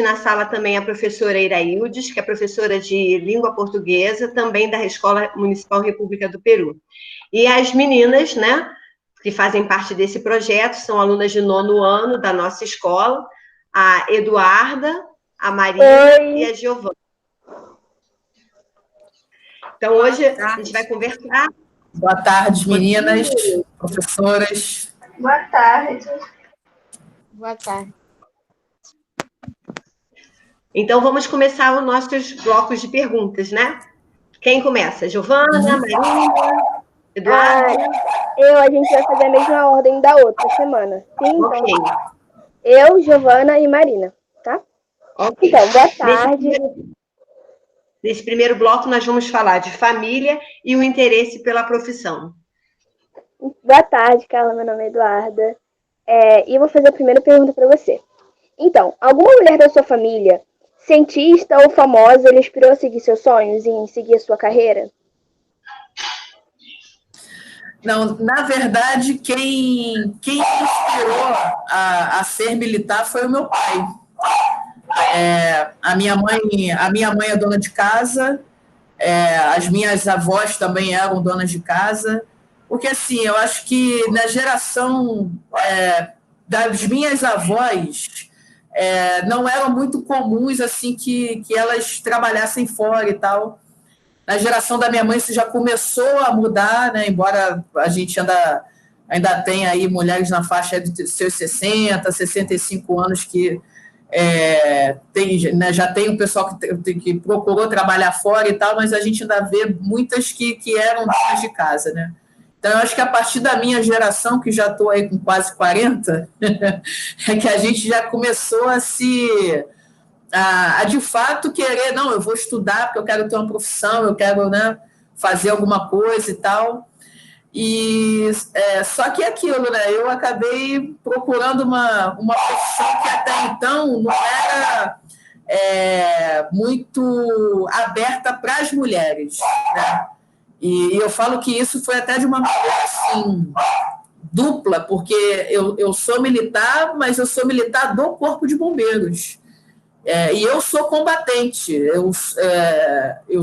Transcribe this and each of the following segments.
na sala também a professora Iraildes, que é professora de língua portuguesa, também da Escola Municipal República do Peru. E as meninas, né, que fazem parte desse projeto, são alunas de 9º ano da nossa escola, a Eduarda, a Maria e a Giovana. Então, hoje a gente vai conversar. Boa tarde, meninas, professoras. Boa tarde. Boa tarde. Então, vamos começar os nossos blocos de perguntas, né? Quem começa? Giovana, Maria, Eduardo? A gente vai fazer a mesma ordem da outra semana. Sim, Ok. Então, eu, Giovana e Marina, tá? Ok. Então, boa tarde. Nesse primeiro bloco, nós vamos falar de família e o interesse pela profissão. Boa tarde, Carla. Meu nome é Eduarda. E eu vou fazer a primeira pergunta para você. Então, alguma mulher da sua família, cientista ou famosa, lhe inspirou a seguir seus sonhos e em seguir a sua carreira? Não, na verdade, quem me inspirou a ser militar foi o meu pai. A minha mãe é dona de casa, as minhas avós também eram donas de casa, porque assim, eu acho que na geração das minhas avós não eram muito comuns assim que elas trabalhassem fora e tal. Na geração da minha mãe isso já começou a mudar, né? Embora a gente ainda tenha aí mulheres na faixa de seus 60, 65 anos que já tem o pessoal que procurou trabalhar fora e tal, mas a gente ainda vê muitas que eram donas de casa, né? Então, eu acho que a partir da minha geração, que já estou aí com quase 40, é que a gente já começou a de fato querer, não, eu vou estudar porque eu quero ter uma profissão, eu quero, né, fazer alguma coisa e tal. E só que aquilo, né? Eu acabei procurando uma profissão que até então não era muito aberta para as mulheres, né? E eu falo que isso foi até de uma maneira assim, dupla, porque eu sou militar, mas eu sou militar do Corpo de Bombeiros. E eu sou combatente, eu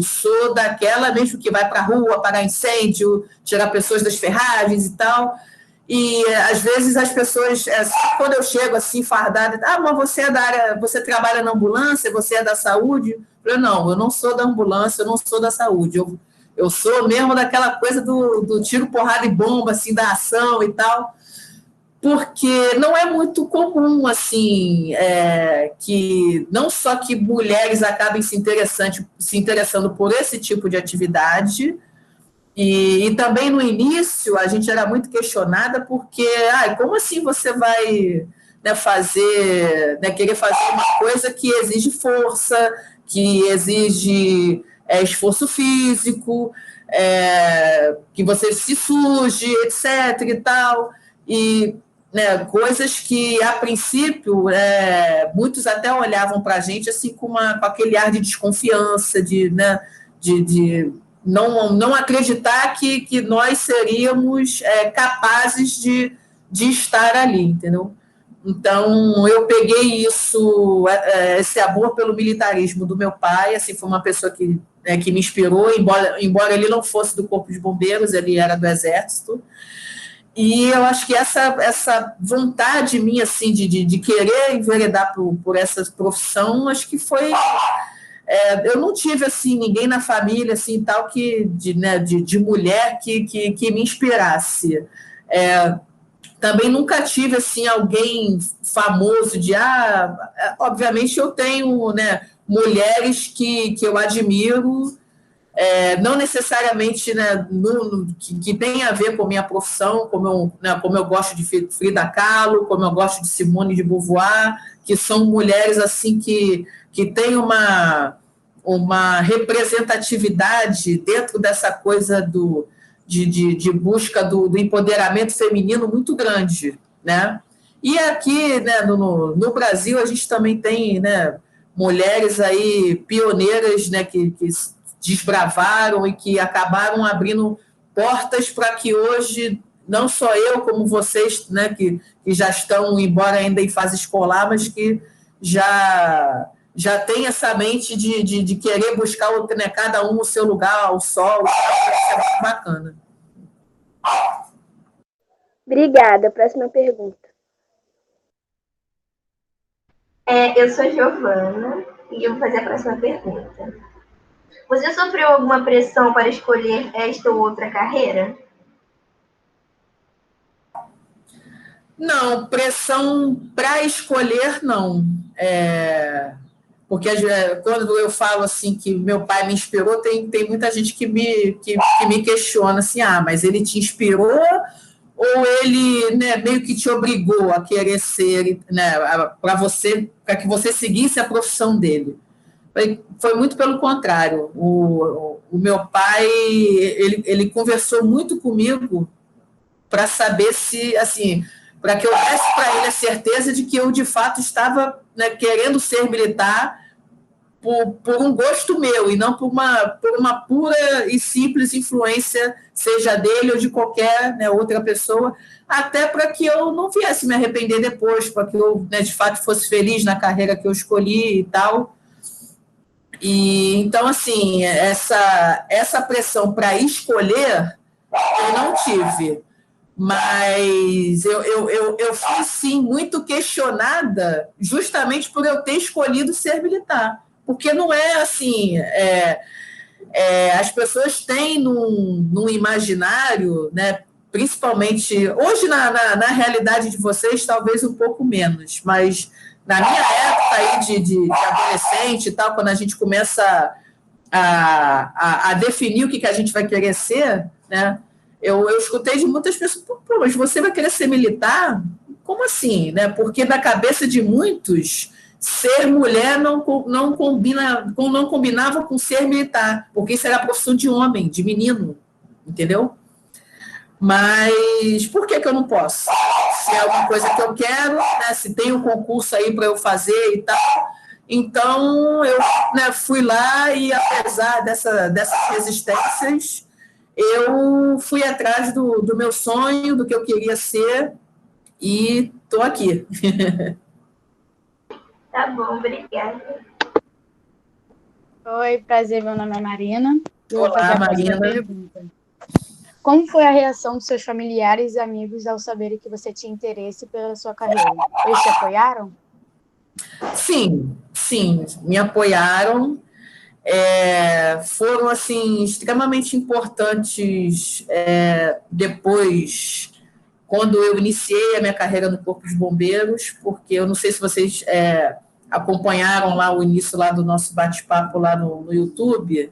sou daquela mesmo que vai para a rua apagar incêndio, tirar pessoas das ferragens e tal. E às vezes as pessoas, quando eu chego assim fardada, mas você é da área, você trabalha na ambulância, você é da saúde? Eu não sou da ambulância, eu não sou da saúde, eu sou mesmo daquela coisa do tiro, porrada e bomba, assim, da ação e tal. Porque não é muito comum, assim, que não só que mulheres acabem se interessando por esse tipo de atividade, e também no início a gente era muito questionada porque, como assim você vai, né, querer fazer uma coisa que exige força, que exige esforço físico, que você se suje, etc. e tal, e né, coisas que, a princípio, muitos até olhavam para a gente assim, com aquele ar de desconfiança, de não acreditar que nós seríamos capazes de estar ali, entendeu? Então, eu peguei esse amor pelo militarismo do meu pai, assim, foi uma pessoa que me inspirou, embora ele não fosse do Corpo de Bombeiros, ele era do Exército. E eu acho que essa vontade minha, assim, de querer enveredar por essa profissão, acho que foi... eu não tive, assim, ninguém na família, assim, tal, de mulher que me inspirasse. Também nunca tive, assim, alguém famoso obviamente eu tenho, né, mulheres que eu admiro, não necessariamente, né, que tem a ver com minha profissão, como eu gosto de Frida Kahlo, como eu gosto de Simone de Beauvoir, que são mulheres assim que têm uma representatividade dentro dessa coisa de busca do empoderamento feminino muito grande, né? E aqui, né, no Brasil a gente também tem, né, mulheres aí pioneiras, né, que desbravaram e que acabaram abrindo portas para que hoje, não só eu, como vocês, né, que já estão, embora ainda em fase escolar, mas que já tem essa mente de querer buscar, né, cada um o seu lugar, ao sol, isso é muito bacana. Obrigada. Próxima pergunta. Eu sou Giovana e eu vou fazer a próxima pergunta. Você sofreu alguma pressão para escolher esta ou outra carreira? Não, pressão para escolher, não. Porque quando eu falo assim que meu pai me inspirou, tem muita gente que me questiona assim, mas ele te inspirou ou ele, né, meio que te obrigou a querer ser, né, para que você seguisse a profissão dele? Foi muito pelo contrário. O meu pai, ele conversou muito comigo para saber se, assim, para que eu desse para ele a certeza de que eu, de fato, estava, né, querendo ser militar por um gosto meu e não por uma pura e simples influência, seja dele ou de qualquer, né, outra pessoa, até para que eu não viesse me arrepender depois, para que eu, né, de fato fosse feliz na carreira que eu escolhi e tal. E então, assim, essa pressão para escolher eu não tive. Mas eu fui, sim, muito questionada justamente por eu ter escolhido ser militar. Porque não é assim... as pessoas têm num imaginário, né, principalmente... Hoje, na realidade de vocês, talvez um pouco menos. Mas na minha época aí de adolescente e tal, quando a gente começa a definir o que a gente vai querer ser, né? Eu escutei de muitas pessoas, pô, mas você vai querer ser militar? Como assim? Né? Porque na cabeça de muitos, ser mulher não combinava com ser militar, porque isso era a profissão de homem, de menino, entendeu? Mas por que eu não posso? Se é uma coisa que eu quero, né? Se tem um concurso aí para eu fazer e tal. Então, eu, né, fui lá e, apesar dessas resistências, eu fui atrás do meu sonho, do que eu queria ser, e estou aqui. Tá bom, obrigada. Oi, prazer, meu nome é Marina. Eu vou fazer Olá, a próxima Marina. pergunta. Como foi a reação dos seus familiares e amigos ao saberem que você tinha interesse pela sua carreira? Eles te apoiaram? Sim, me apoiaram. Foram, assim, extremamente importantes depois, quando eu iniciei a minha carreira no Corpo de Bombeiros, porque eu não sei se vocês acompanharam lá o início lá do nosso bate-papo lá no YouTube.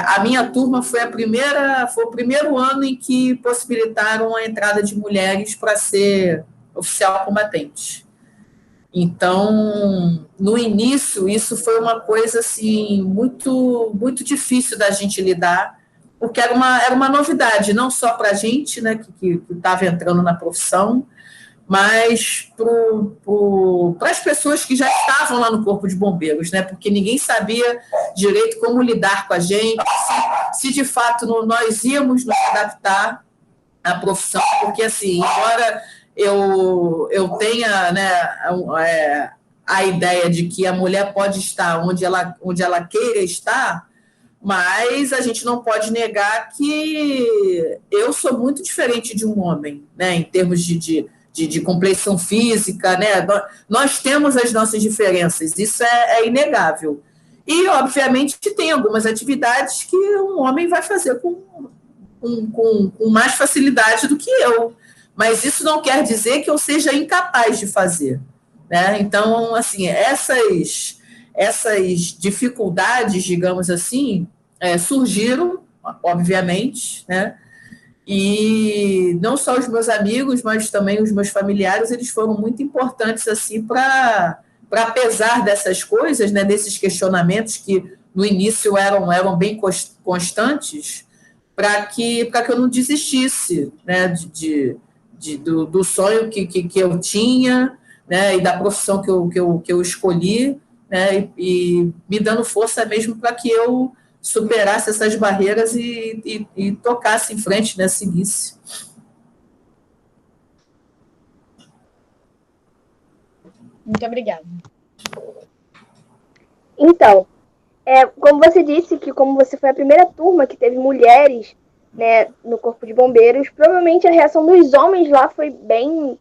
A minha turma foi o primeiro ano em que possibilitaram a entrada de mulheres para ser oficial combatente. Então, no início, isso foi uma coisa assim, muito, muito difícil da gente lidar, porque era uma novidade, não só para a gente, né, que estava entrando na profissão, mas para as pessoas que já estavam lá no Corpo de Bombeiros, né, porque ninguém sabia direito como lidar com a gente, se de fato nós íamos nos adaptar à profissão, porque, assim, embora eu tenha, né, a ideia de que a mulher pode estar onde ela queira estar, mas a gente não pode negar que eu sou muito diferente de um homem, né, em termos de complexão física, né? Nós temos as nossas diferenças, isso é inegável. E, obviamente, tem algumas atividades que um homem vai fazer com mais facilidade do que eu, mas isso não quer dizer que eu seja incapaz de fazer, né? Então, assim, essas dificuldades, digamos assim, surgiram, obviamente, né? E não só os meus amigos, mas também os meus familiares, eles foram muito importantes assim para apesar dessas coisas, né, desses questionamentos que no início eram bem constantes, para que eu não desistisse, né, do sonho que eu tinha, né, e da profissão que eu escolhi, né, e me dando força mesmo para que eu superasse essas barreiras e tocasse em frente, né, seguisse. Muito obrigada. Então, como você disse que como você foi a primeira turma que teve mulheres, né, no Corpo de Bombeiros, provavelmente a reação dos homens lá foi bem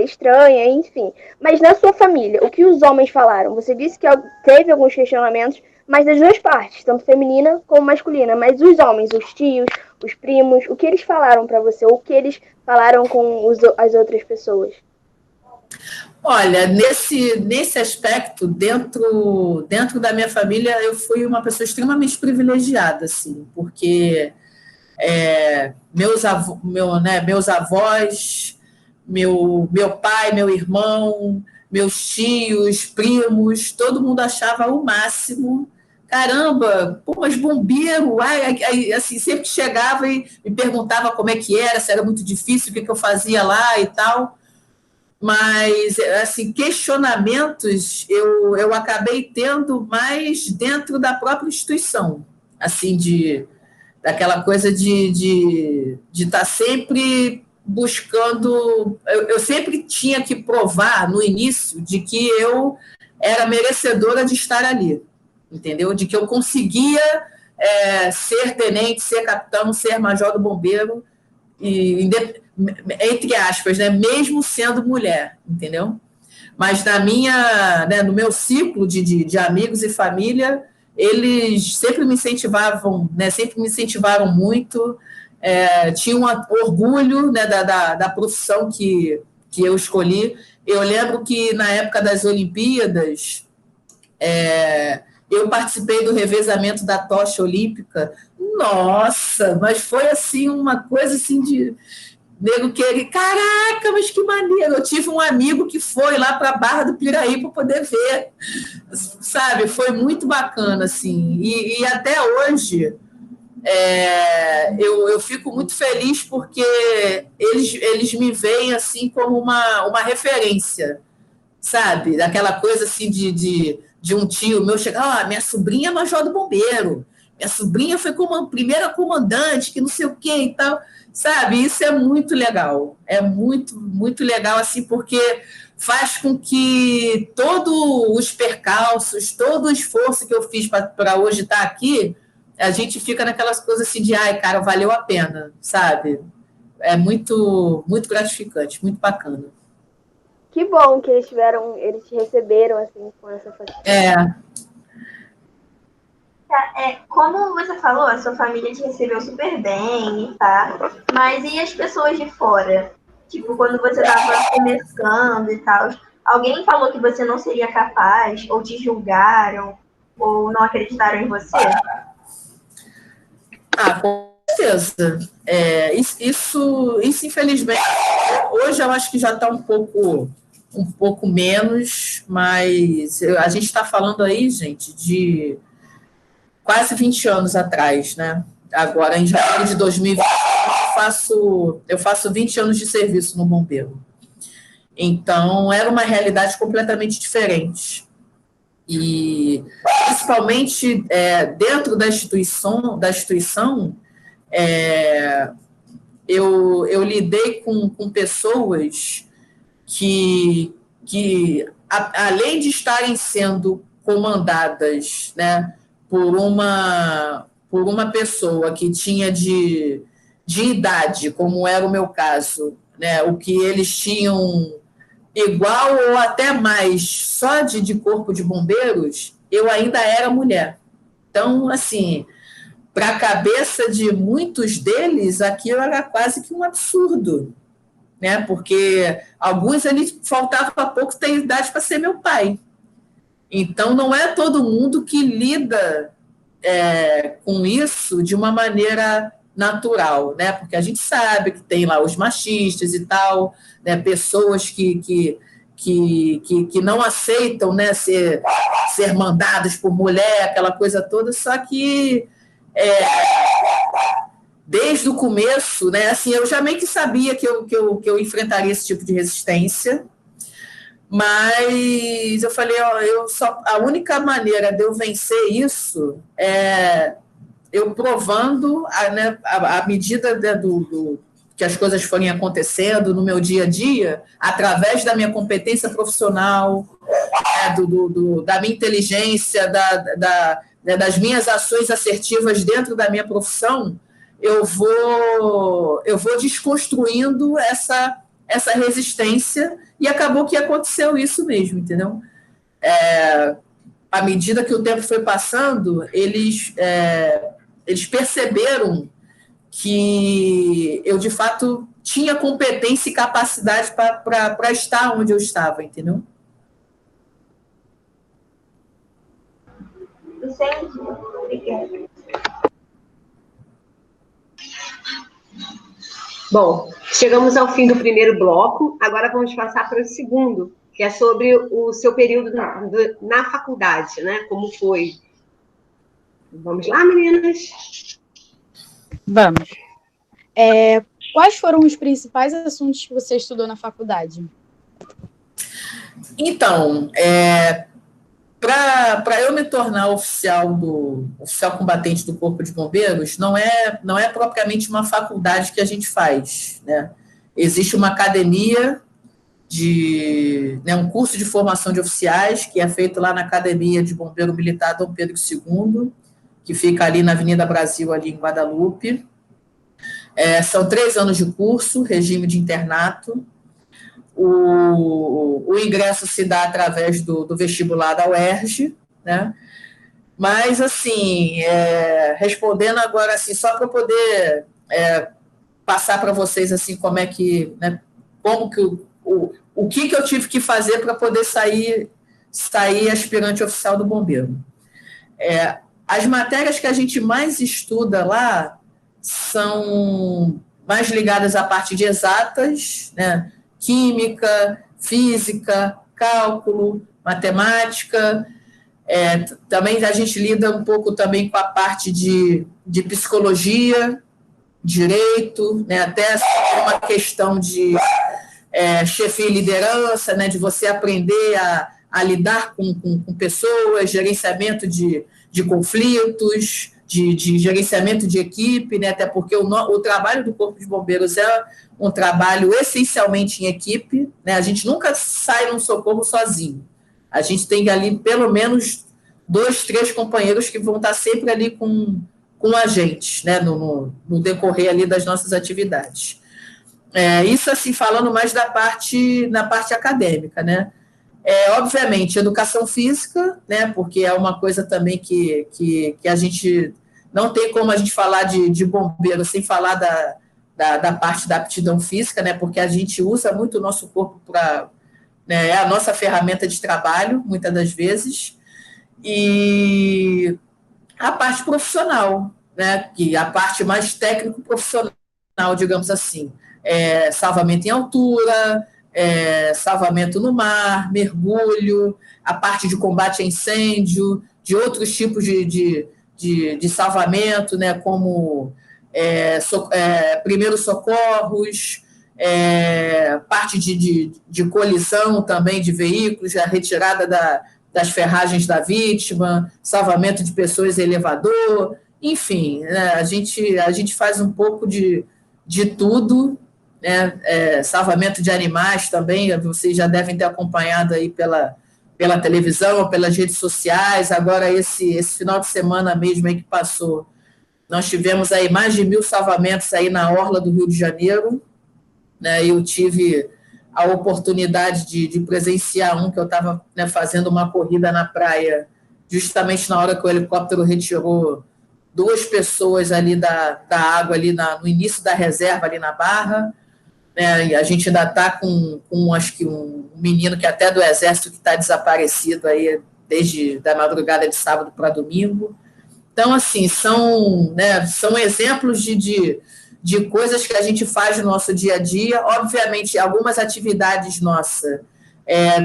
estranha, enfim. Mas na sua família, o que os homens falaram? Você disse que teve alguns questionamentos, mas das duas partes, tanto feminina como masculina. Mas os homens, os tios, os primos, o que eles falaram para você? O que eles falaram com as outras pessoas? Olha, nesse aspecto, dentro da minha família, eu fui uma pessoa extremamente privilegiada, assim, porque meus avós, meu pai, meu irmão, meus tios, primos, todo mundo achava o máximo. Caramba, pô, mas bombeiro, assim, sempre chegava e me perguntava como é que era, se era muito difícil, o que eu fazia lá e tal. Mas, assim, questionamentos eu acabei tendo mais dentro da própria instituição, assim, daquela coisa de estar sempre buscando. Eu sempre tinha que provar no início de que eu era merecedora de estar ali, entendeu? De que eu conseguia ser tenente, ser capitão, ser major do bombeiro, e, entre aspas, né, mesmo sendo mulher, entendeu? Mas no meu ciclo de amigos e família, eles sempre me incentivavam, né, sempre me incentivaram muito, tinham orgulho, né, da profissão que eu escolhi. Eu lembro que na época das Olimpíadas, eu participei do revezamento da tocha olímpica. Nossa, mas foi assim uma coisa assim de nego querer, caraca, mas que maneiro. Eu tive um amigo que foi lá para a Barra do Piraí para poder ver, sabe? Foi muito bacana, assim. E até hoje eu fico muito feliz porque eles me veem assim como uma referência, sabe? Daquela coisa assim de um tio meu chegar, minha sobrinha é major do bombeiro, minha sobrinha foi como primeira comandante, que não sei o que e tal, sabe? Isso é muito legal, é muito, muito legal, assim, porque faz com que todos os percalços, todo o esforço que eu fiz para hoje estar aqui, a gente fica naquelas coisas assim de, ai, cara, valeu a pena, sabe? É muito, muito gratificante, muito bacana. Que bom que eles te receberam assim com essa facilidade. Como você falou, a sua família te recebeu super bem, tá? Mas e as pessoas de fora? Tipo, quando você estava começando e tal, alguém falou que você não seria capaz, ou te julgaram, ou não acreditaram em você? Com certeza. Isso, infelizmente, hoje eu acho que já está um pouco menos, mas a gente está falando aí, gente, de quase 20 anos atrás, né? Agora, em janeiro de 2020, eu faço 20 anos de serviço no Bombeiro. Então, era uma realidade completamente diferente. E, principalmente, dentro da instituição eu lidei com pessoas que além de estarem sendo comandadas, né, por uma pessoa que tinha de idade, como era o meu caso, né, o que eles tinham igual ou até mais só de corpo de bombeiros, eu ainda era mulher. Então, assim, para a cabeça de muitos deles, aquilo era quase que um absurdo, né? Porque alguns ali faltava pouco ter idade para ser meu pai. Então, não é todo mundo que lida com isso de uma maneira natural, né? Porque a gente sabe que tem lá os machistas e tal, né? Pessoas que não aceitam, né, ser mandadas por mulher, aquela coisa toda, só que desde o começo, né, assim, eu já meio que sabia que eu enfrentaria esse tipo de resistência, mas eu falei, a única maneira de eu vencer isso é eu provando, né, à medida que as coisas forem acontecendo no meu dia a dia, através da minha competência profissional, da minha inteligência, das minhas ações assertivas dentro da minha profissão, eu vou desconstruindo essa resistência, e acabou que aconteceu isso mesmo, entendeu? À medida que o tempo foi passando, eles perceberam que eu, de fato, tinha competência e capacidade para estar onde eu estava, entendeu? Entendi. Obrigada. Bom, chegamos ao fim do primeiro bloco, agora vamos passar para o segundo, que é sobre o seu período na faculdade, né? Como foi? Vamos lá, meninas? Vamos. Quais foram os principais assuntos que você estudou na faculdade? Então, para eu me tornar oficial combatente do Corpo de Bombeiros, não é propriamente uma faculdade que a gente faz, né? Existe uma academia um curso de formação de oficiais, que é feito lá na Academia de Bombeiro Militar Dom Pedro II, que fica ali na Avenida Brasil, ali em Guadalupe. São 3 anos de curso, regime de internato. O ingresso se dá através do vestibular da UERJ, né? Mas, assim, respondendo agora, assim, só para poder passar para vocês, assim, como é que, né, como que o que eu tive que fazer para poder sair aspirante oficial do bombeiro. As matérias que a gente mais estuda lá são mais ligadas à parte de exatas, né? Química, física, cálculo, matemática. Também a gente lida um pouco também com a parte de psicologia, direito, né? Até uma questão de chefia e liderança, né? De você aprender a lidar com pessoas, gerenciamento de conflitos, de gerenciamento de equipe, né? Até porque o trabalho do Corpo de Bombeiros é um trabalho essencialmente em equipe, né? A gente nunca sai num socorro sozinho. A gente tem ali pelo menos 2, 3 companheiros que vão estar sempre ali com a gente, né? No decorrer ali das nossas atividades. Isso, assim, falando mais na parte acadêmica, né? Obviamente, educação física, né? Porque é uma coisa também que a gente não tem como a gente falar de bombeiro sem falar da parte da aptidão física, né? Porque a gente usa muito o nosso corpo para, né, é a nossa ferramenta de trabalho, muitas das vezes, e a parte profissional, né? Que a parte mais técnico-profissional, digamos assim, salvamento em altura, salvamento no mar, mergulho, a parte de combate a incêndio, de outros tipos de salvamento, né, como primeiros socorros, parte de colisão também de veículos, a retirada das ferragens da vítima, salvamento de pessoas em elevador, enfim, né, a gente faz um pouco de tudo, né, salvamento de animais também, vocês já devem ter acompanhado aí pela televisão, pelas redes sociais. Agora, esse final de semana mesmo aí que passou, nós tivemos aí mais de 1.000 salvamentos aí na orla do Rio de Janeiro, né? Eu tive a oportunidade de presenciar que eu estava, né, fazendo uma corrida na praia, justamente na hora que o helicóptero retirou 2 pessoas ali da água, ali no início da reserva, ali na Barra. A gente ainda está com acho que um menino que até do Exército que está desaparecido aí desde da madrugada de sábado para domingo. Então, assim, são exemplos de coisas que a gente faz no nosso dia a dia. Obviamente, algumas atividades nossas,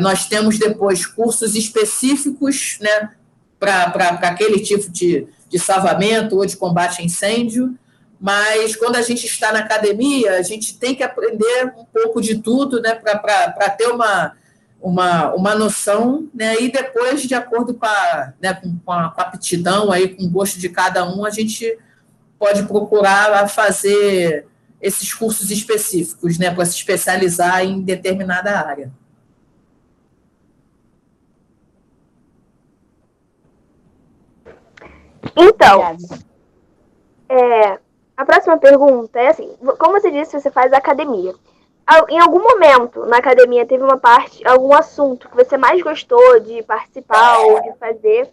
nós temos depois cursos específicos, né, para aquele tipo de salvamento ou de combate a incêndio. Mas, quando a gente está na academia, a gente tem que aprender um pouco de tudo, né, para ter uma noção, né, e depois, de acordo com a aptidão, aí, com o gosto de cada um, a gente pode procurar fazer esses cursos específicos, né, para se especializar em determinada área. Então, a próxima pergunta é assim, como você disse, você faz academia. Em algum momento na academia teve uma parte, algum assunto que você mais gostou de participar ou de fazer?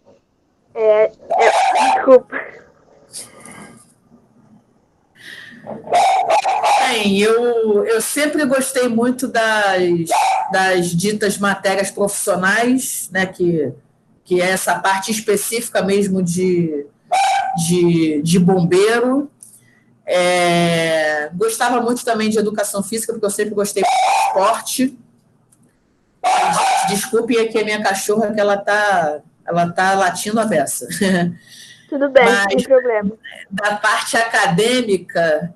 Desculpa. Bem, eu sempre gostei muito das ditas matérias profissionais, né, que é essa parte específica mesmo de bombeiro. Gostava muito também de educação física, porque eu sempre gostei de esporte. Desculpe aqui a minha cachorra, que ela tá latindo a beça. Tudo bem, Mas, sem problema. Da parte acadêmica,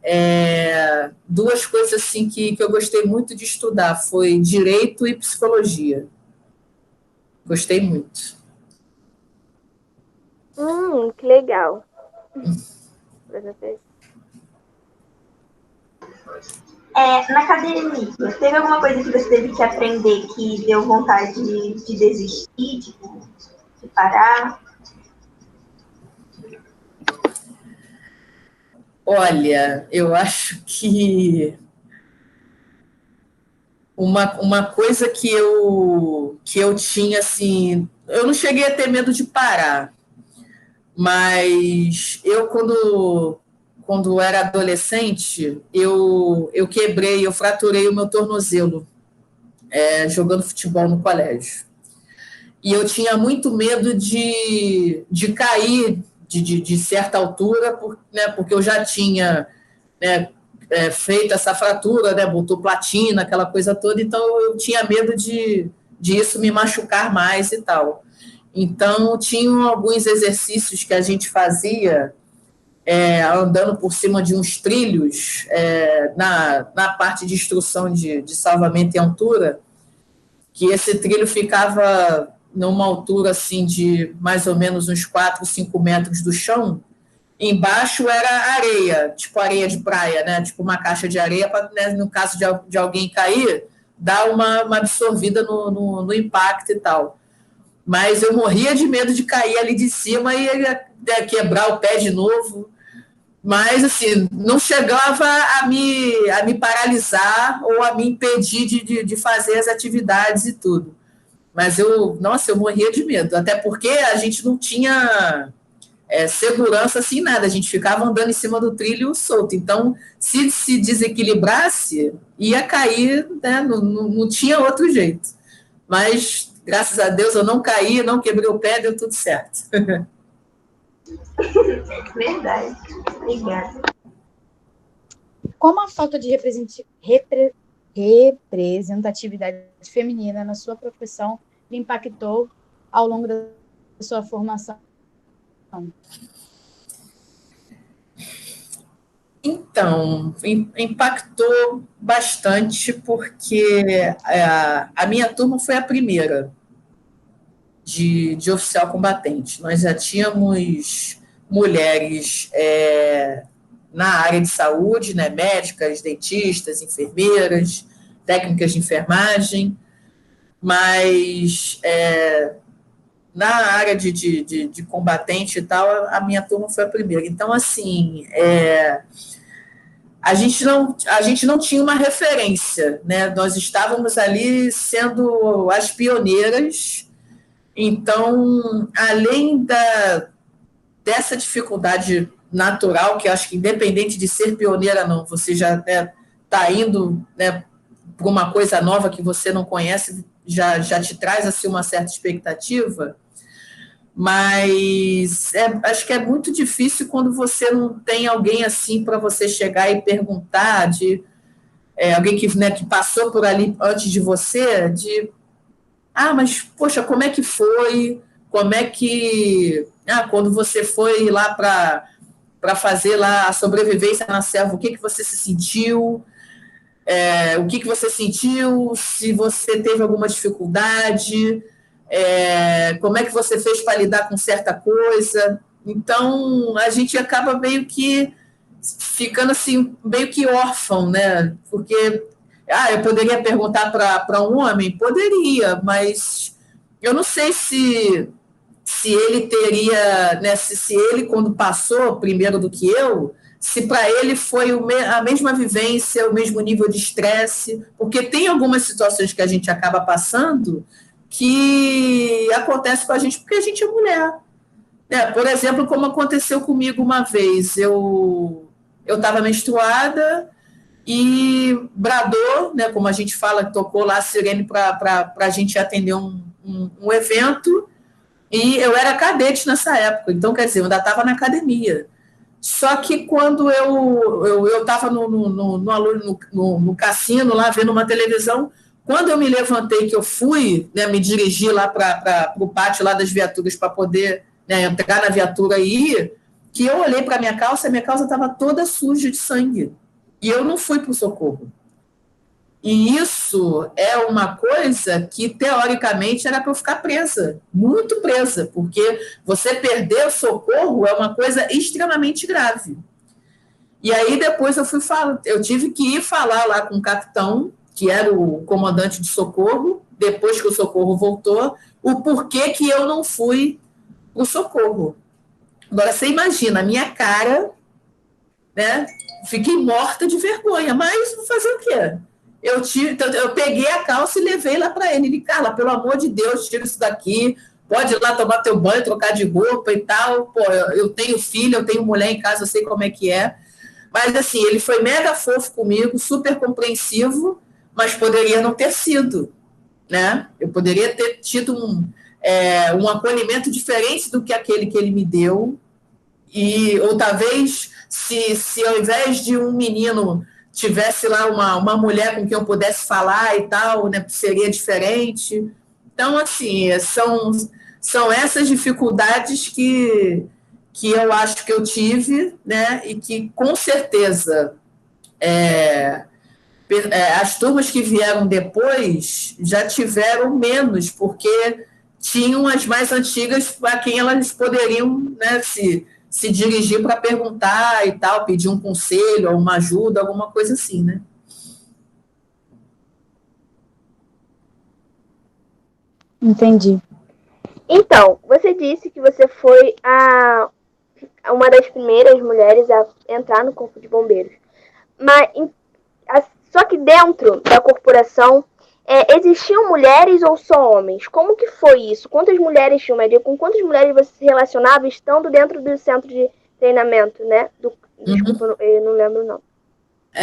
duas coisas assim que eu gostei muito de estudar foi direito e psicologia. Gostei muito. Que legal. Na academia, teve alguma coisa que você teve que aprender que deu vontade de desistir, de parar? Olha, eu acho que uma coisa que eu tinha, assim, eu não cheguei a ter medo de parar, mas eu, quando era adolescente, eu fraturei o meu tornozelo, jogando futebol no colégio. E eu tinha muito medo de cair de certa altura, porque eu já tinha, né, feito essa fratura, né, botou platina, aquela coisa toda, então eu tinha medo de isso me machucar mais e tal. Então, tinham alguns exercícios que a gente fazia andando por cima de uns trilhos, na parte de instrução de salvamento em altura, que esse trilho ficava numa altura assim de mais ou menos uns 4, 5 metros do chão. Embaixo era areia, tipo areia de praia, né? Tipo uma caixa de areia, para, né, no caso de alguém cair, dar uma absorvida no impacto e tal. Mas eu morria de medo de cair ali de cima e quebrar o pé de novo. Mas, assim, não chegava a me paralisar ou a me impedir de fazer as atividades e tudo. Mas eu morria de medo, até porque a gente não tinha segurança assim, nada, a gente ficava andando em cima do trilho solto. Então, se desequilibrasse, ia cair, né? Não tinha outro jeito. Mas, graças a Deus, eu não caí, não quebrei o pé, deu tudo certo. Verdade. Obrigada. Como a falta de representatividade feminina na sua profissão lhe impactou ao longo da sua formação? Então, impactou bastante porque a minha turma foi a primeira de oficial combatente. Nós já tínhamos mulheres na área de saúde, né, médicas, dentistas, enfermeiras, técnicas de enfermagem, mas na área de combatente e tal, a minha turma foi a primeira. Então, assim, a gente não tinha uma referência, né? Nós estávamos ali sendo as pioneiras. Então, além dessa dificuldade natural, que acho que independente de ser pioneira ou não, você já está indo, né, para uma coisa nova que você não conhece, já te traz assim, uma certa expectativa, mas acho que é muito difícil quando você não tem alguém assim para você chegar e perguntar, alguém que passou por ali antes de você, mas, poxa, como é que foi? Como é que... quando você foi lá para fazer lá a sobrevivência na selva, o que você se sentiu? O que você sentiu? Se você teve alguma dificuldade? Como é que você fez para lidar com certa coisa? Então, a gente acaba meio que ficando assim, meio que órfão, né? Porque eu poderia perguntar para um homem? Poderia, mas eu não sei se ele teria, né, se ele, quando passou primeiro do que eu, se para ele foi a mesma vivência, o mesmo nível de estresse, porque tem algumas situações que a gente acaba passando que acontece com a gente porque a gente é mulher. Por exemplo, como aconteceu comigo uma vez, eu estava menstruada e bradou, né, como a gente fala, tocou lá a sirene para a gente atender um evento, e eu era cadete nessa época, então, quer dizer, eu ainda estava na academia. Só que quando eu estava no cassino, lá vendo uma televisão, quando eu me levantei, que eu fui, né, me dirigir lá para o pátio lá das viaturas para poder, né, entrar na viatura e ir, que eu olhei para a minha calça estava toda suja de sangue. E eu não fui para o socorro. E isso é uma coisa que, teoricamente, era para eu ficar presa, muito presa, porque você perder o socorro é uma coisa extremamente grave. E aí, depois eu tive que ir falar lá com o capitão, que era o comandante de socorro, depois que o socorro voltou, o porquê que eu não fui para o socorro. Agora, você imagina a minha cara, né? Fiquei morta de vergonha, mas vou fazer o quê? Eu peguei a calça e levei lá para ele. Ele, Carla, pelo amor de Deus, tira isso daqui, pode ir lá tomar teu banho, trocar de roupa e tal. Pô, eu tenho filho, eu tenho mulher em casa, eu sei como é que é. Mas, assim, ele foi mega fofo comigo, super compreensivo, mas poderia não ter sido, né? Eu poderia ter tido um acolhimento diferente do que aquele que ele me deu. Ou talvez, se ao invés de um menino tivesse lá uma mulher com quem eu pudesse falar e tal, né, seria diferente. Então, assim, são essas dificuldades que eu acho que eu tive, né, e que, com certeza, as turmas que vieram depois já tiveram menos, porque tinham as mais antigas para quem elas poderiam, né, se dirigir para perguntar e tal, pedir um conselho, uma ajuda, alguma coisa assim, né? Entendi. Então, você disse que você foi uma das primeiras mulheres a entrar no Corpo de Bombeiros. Mas, só que dentro da corporação, existiam mulheres ou só homens? Como que foi isso? Quantas mulheres tinham média? Com quantas mulheres você se relacionava estando dentro do centro de treinamento, né? Desculpa, eu não lembro o nome.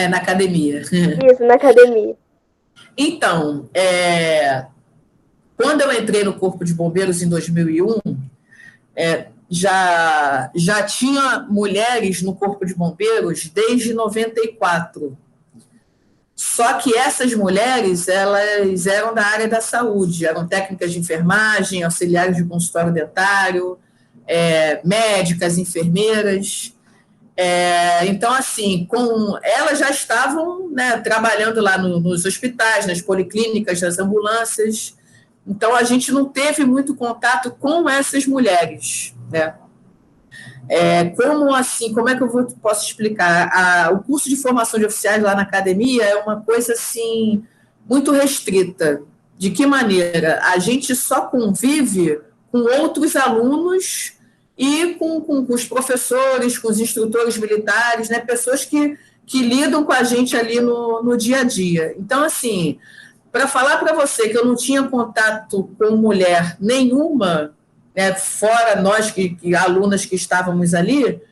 Na academia. Isso, na academia. Então, quando eu entrei no Corpo de Bombeiros em 2001, já tinha mulheres no Corpo de Bombeiros desde 94. Só que essas mulheres, elas eram da área da saúde, eram técnicas de enfermagem, auxiliares de consultório dentário, médicas, enfermeiras. Então, assim, elas já estavam, né, trabalhando lá nos hospitais, nas policlínicas, nas ambulâncias. Então, a gente não teve muito contato com essas mulheres, né? Como é que eu posso explicar? O curso de formação de oficiais lá na academia é uma coisa, assim, muito restrita. De que maneira? A gente só convive com outros alunos e com os professores, com os instrutores militares, né? Pessoas que lidam com a gente ali no dia a dia. Então, assim, para falar para você que eu não tinha contato com mulher nenhuma, né, fora nós, alunas que estávamos ali,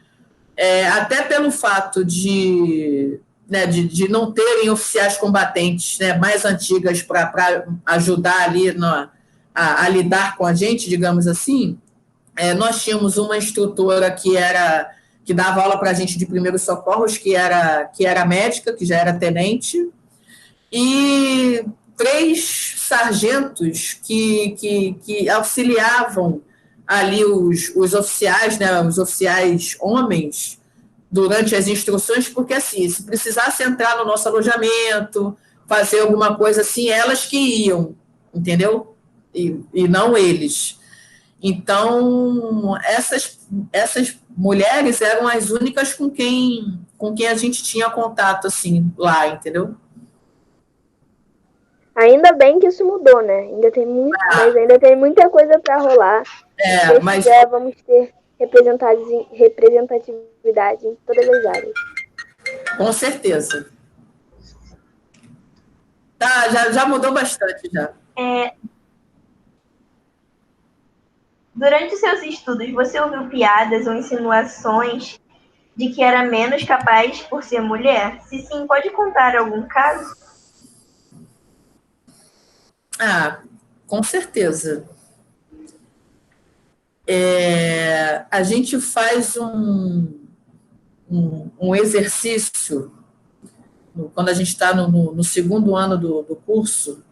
até pelo fato de não terem oficiais combatentes, né, mais antigas para ajudar ali a lidar com a gente, digamos assim, nós tínhamos uma instrutora que dava aula para a gente de primeiros socorros, que era médica, que já era tenente, e 3 sargentos que auxiliavam ali os oficiais, né, os oficiais homens, durante as instruções, porque, assim, se precisasse entrar no nosso alojamento, fazer alguma coisa assim, elas que iam, entendeu? E não eles. Então, essas mulheres eram as únicas com quem com quem a gente tinha contato, assim, lá, entendeu? Ainda bem que isso mudou, né? Mas ainda tem muita coisa para rolar. Se Deus Mas quiser, vamos ter representatividade em todas as áreas. com certeza. Tá, já mudou bastante, já. Durante os seus estudos, você ouviu piadas ou insinuações de que era menos capaz por ser mulher? Se sim, pode contar algum caso? Com certeza. A gente faz um exercício, quando a gente está no segundo ano do curso,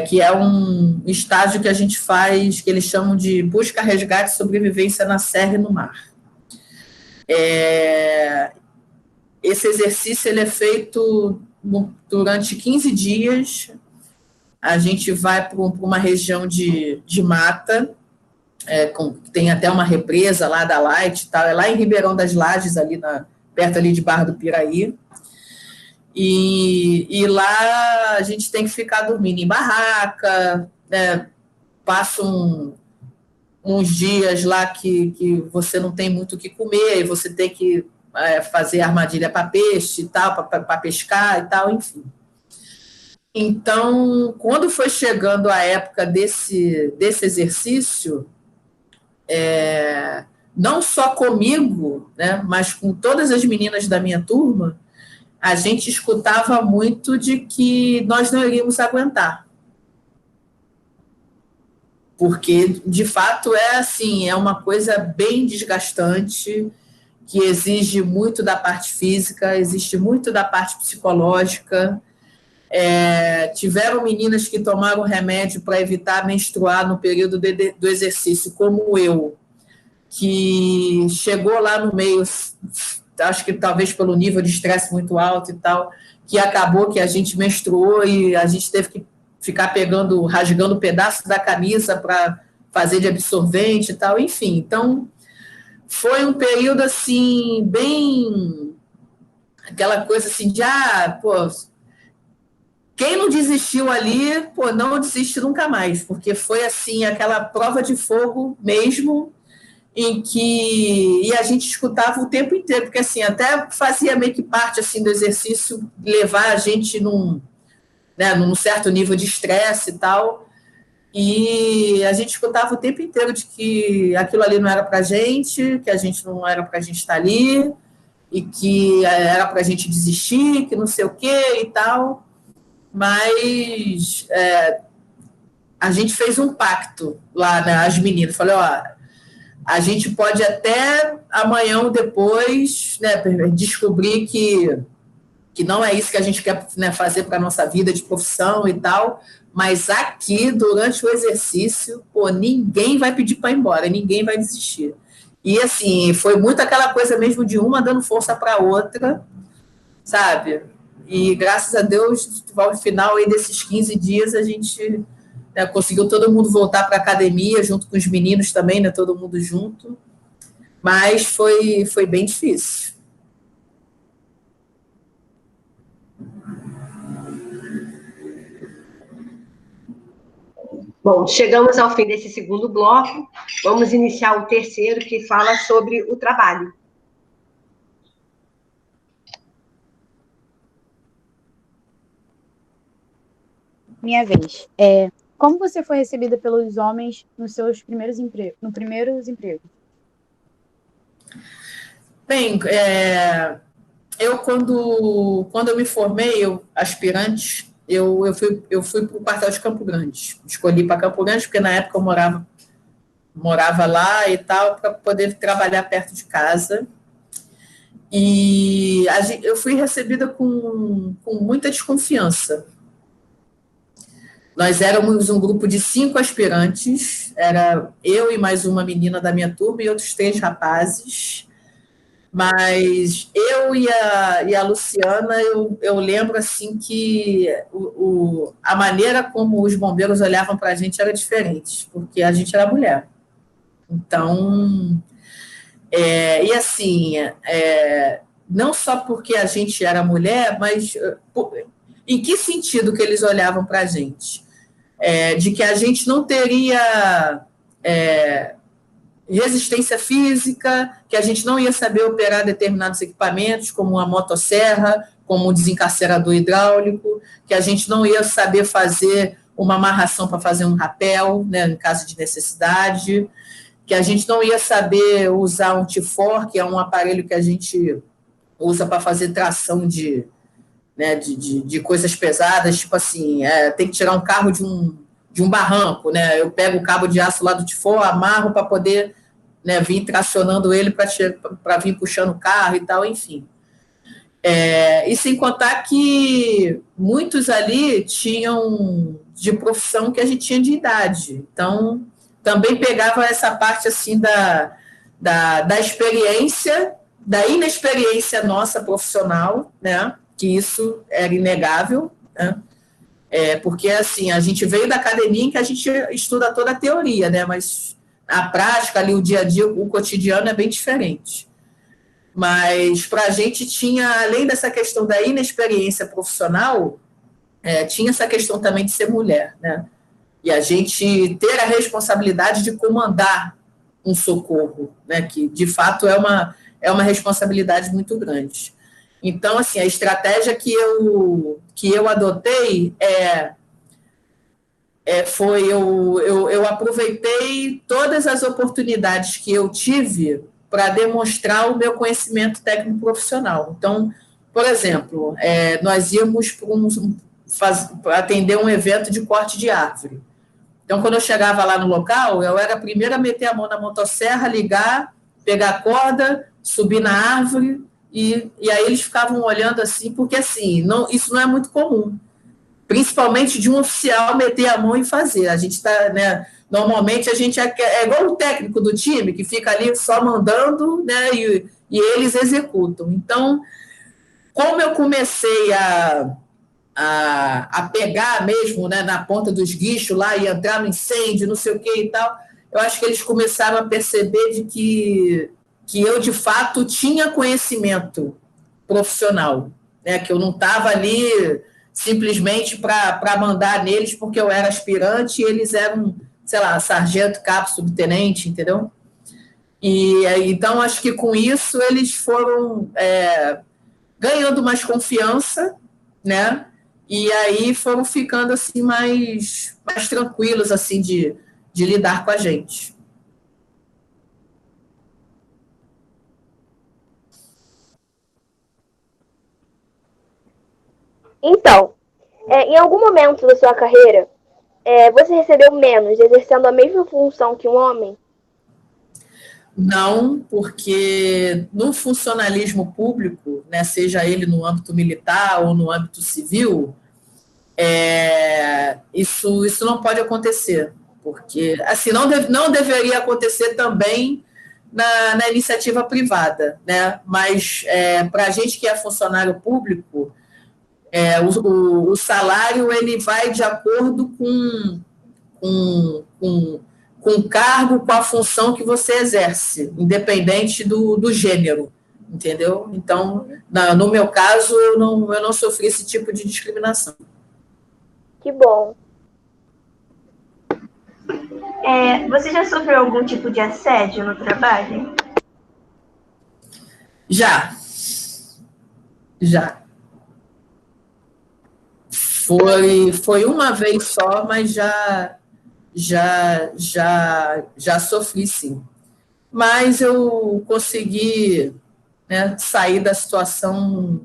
que é um estágio que a gente faz, que eles chamam de busca, resgate e sobrevivência na serra e no mar. Esse exercício ele é feito durante 15 dias. A gente vai para uma região de mata, tem até uma represa lá da Light, tal, é lá em Ribeirão das Lajes, perto ali de Barra do Piraí. E lá a gente tem que ficar dormindo em barraca, né? Passa uns dias lá que você não tem muito o que comer, e você tem que fazer armadilha para peixe e tal, para pescar e tal, enfim. Então, quando foi chegando a época desse exercício, não só comigo, né, mas com todas as meninas da minha turma, a gente escutava muito de que nós não iríamos aguentar. Porque, de fato, é uma coisa bem desgastante, que exige muito da parte física, existe muito da parte psicológica. Tiveram meninas que tomaram remédio para evitar menstruar no período do exercício, como eu, que chegou lá no meio, acho que talvez pelo nível de estresse muito alto e tal, que acabou que a gente menstruou e a gente teve que ficar rasgando pedaços da camisa para fazer de absorvente e tal, enfim. Então, foi um período, assim, bem... aquela coisa assim de, quem não desistiu ali, não desiste nunca mais, porque foi, assim, aquela prova de fogo mesmo, em que a gente escutava o tempo inteiro, porque assim, até fazia meio que parte assim, do exercício levar a gente num certo nível de estresse e tal, e a gente escutava o tempo inteiro de que aquilo ali não era para a gente, que a gente não era para a gente estar ali, e que era para a gente desistir, que não sei o quê e tal, mas a gente fez um pacto lá, né, as meninas, falei, a gente pode até amanhã ou depois, né, descobrir que não é isso que a gente quer, né, fazer para a nossa vida de profissão e tal, mas aqui, durante o exercício, ninguém vai pedir para ir embora, ninguém vai desistir. E, assim, foi muito aquela coisa mesmo de uma dando força para a outra, sabe? E, graças a Deus, ao final aí desses 15 dias, a gente... conseguiu todo mundo voltar para a academia, junto com os meninos também, né, todo mundo junto, mas foi bem difícil. Bom, chegamos ao fim desse segundo bloco, vamos iniciar o terceiro, que fala sobre o trabalho. Minha vez. Como você foi recebida pelos homens nos seus primeiros empregos? Bem, eu quando eu me formei, aspirante, eu fui para o quartel de Campo Grande. Escolhi para Campo Grande porque na época eu morava lá e tal, para poder trabalhar perto de casa. E eu fui recebida com muita desconfiança. Nós éramos um grupo de 5 aspirantes, era eu e mais uma menina da minha turma e outros 3 rapazes, mas eu e a Luciana, eu lembro assim que a maneira como os bombeiros olhavam para a gente era diferente, porque a gente era mulher. Então, e assim, não só porque a gente era mulher, mas em que sentido que eles olhavam para a gente? De que a gente não teria resistência física, que a gente não ia saber operar determinados equipamentos, como uma motosserra, como um desencarcerador hidráulico, que a gente não ia saber fazer uma amarração para fazer um rapel, né, em caso de necessidade, que a gente não ia saber usar um TIFOR, que é um aparelho que a gente usa para fazer tração de coisas pesadas, tipo assim, tem que tirar um carro de um barranco, né? Eu pego o cabo de aço lá do TIFOR, amarro para poder, né, vir tracionando ele para vir puxando o carro e tal, enfim. E sem contar que muitos ali tinham de profissão que a gente tinha de idade. Então, também pegava essa parte assim da experiência, da inexperiência nossa profissional, né? Que isso era inegável, né? Porque assim, a gente veio da academia em que a gente estuda toda a teoria, né? Mas a prática, ali, o dia a dia, o cotidiano é bem diferente. Mas para a gente tinha, além dessa questão da inexperiência profissional, tinha essa questão também de ser mulher, né? E a gente ter a responsabilidade de comandar um socorro, né? Que de fato é uma responsabilidade muito grande. Então, assim, a estratégia que eu adotei foi eu aproveitei todas as oportunidades que eu tive para demonstrar o meu conhecimento técnico profissional. Então, por exemplo, nós íamos para atender um evento de corte de árvore. Então, quando eu chegava lá no local, eu era a primeira a meter a mão na motosserra, ligar, pegar a corda, subir na árvore, e aí eles ficavam olhando assim, porque assim, isso não é muito comum. Principalmente de um oficial meter a mão e fazer. A gente está, né? Normalmente a gente é igual o técnico do time, que fica ali só mandando, né? E eles executam. Então, como eu comecei a pegar mesmo, né, na ponta dos guichos lá e entrar no incêndio, não sei o que e tal, eu acho que eles começaram a perceber de que eu, de fato, tinha conhecimento profissional, né? Que eu não estava ali simplesmente para mandar neles porque eu era aspirante e eles eram, sei lá, sargento, cabo, subtenente, entendeu? E então, acho que com isso eles foram ganhando mais confiança, né? E aí foram ficando assim mais tranquilos assim de lidar com a gente. Então, em algum momento da sua carreira, você recebeu menos exercendo a mesma função que um homem? Não, porque no funcionalismo público, né, seja ele no âmbito militar ou no âmbito civil, isso não pode acontecer, porque assim não deveria acontecer também na iniciativa privada, né? Mas para a gente que é funcionário público, o salário ele vai de acordo com o cargo, com a função que você exerce, independente do gênero, entendeu? Então, no meu caso, eu não sofri esse tipo de discriminação. Que bom. Você já sofreu algum tipo de assédio no trabalho? Já. Foi uma vez só, mas já sofri, sim. Mas eu consegui, né, sair da situação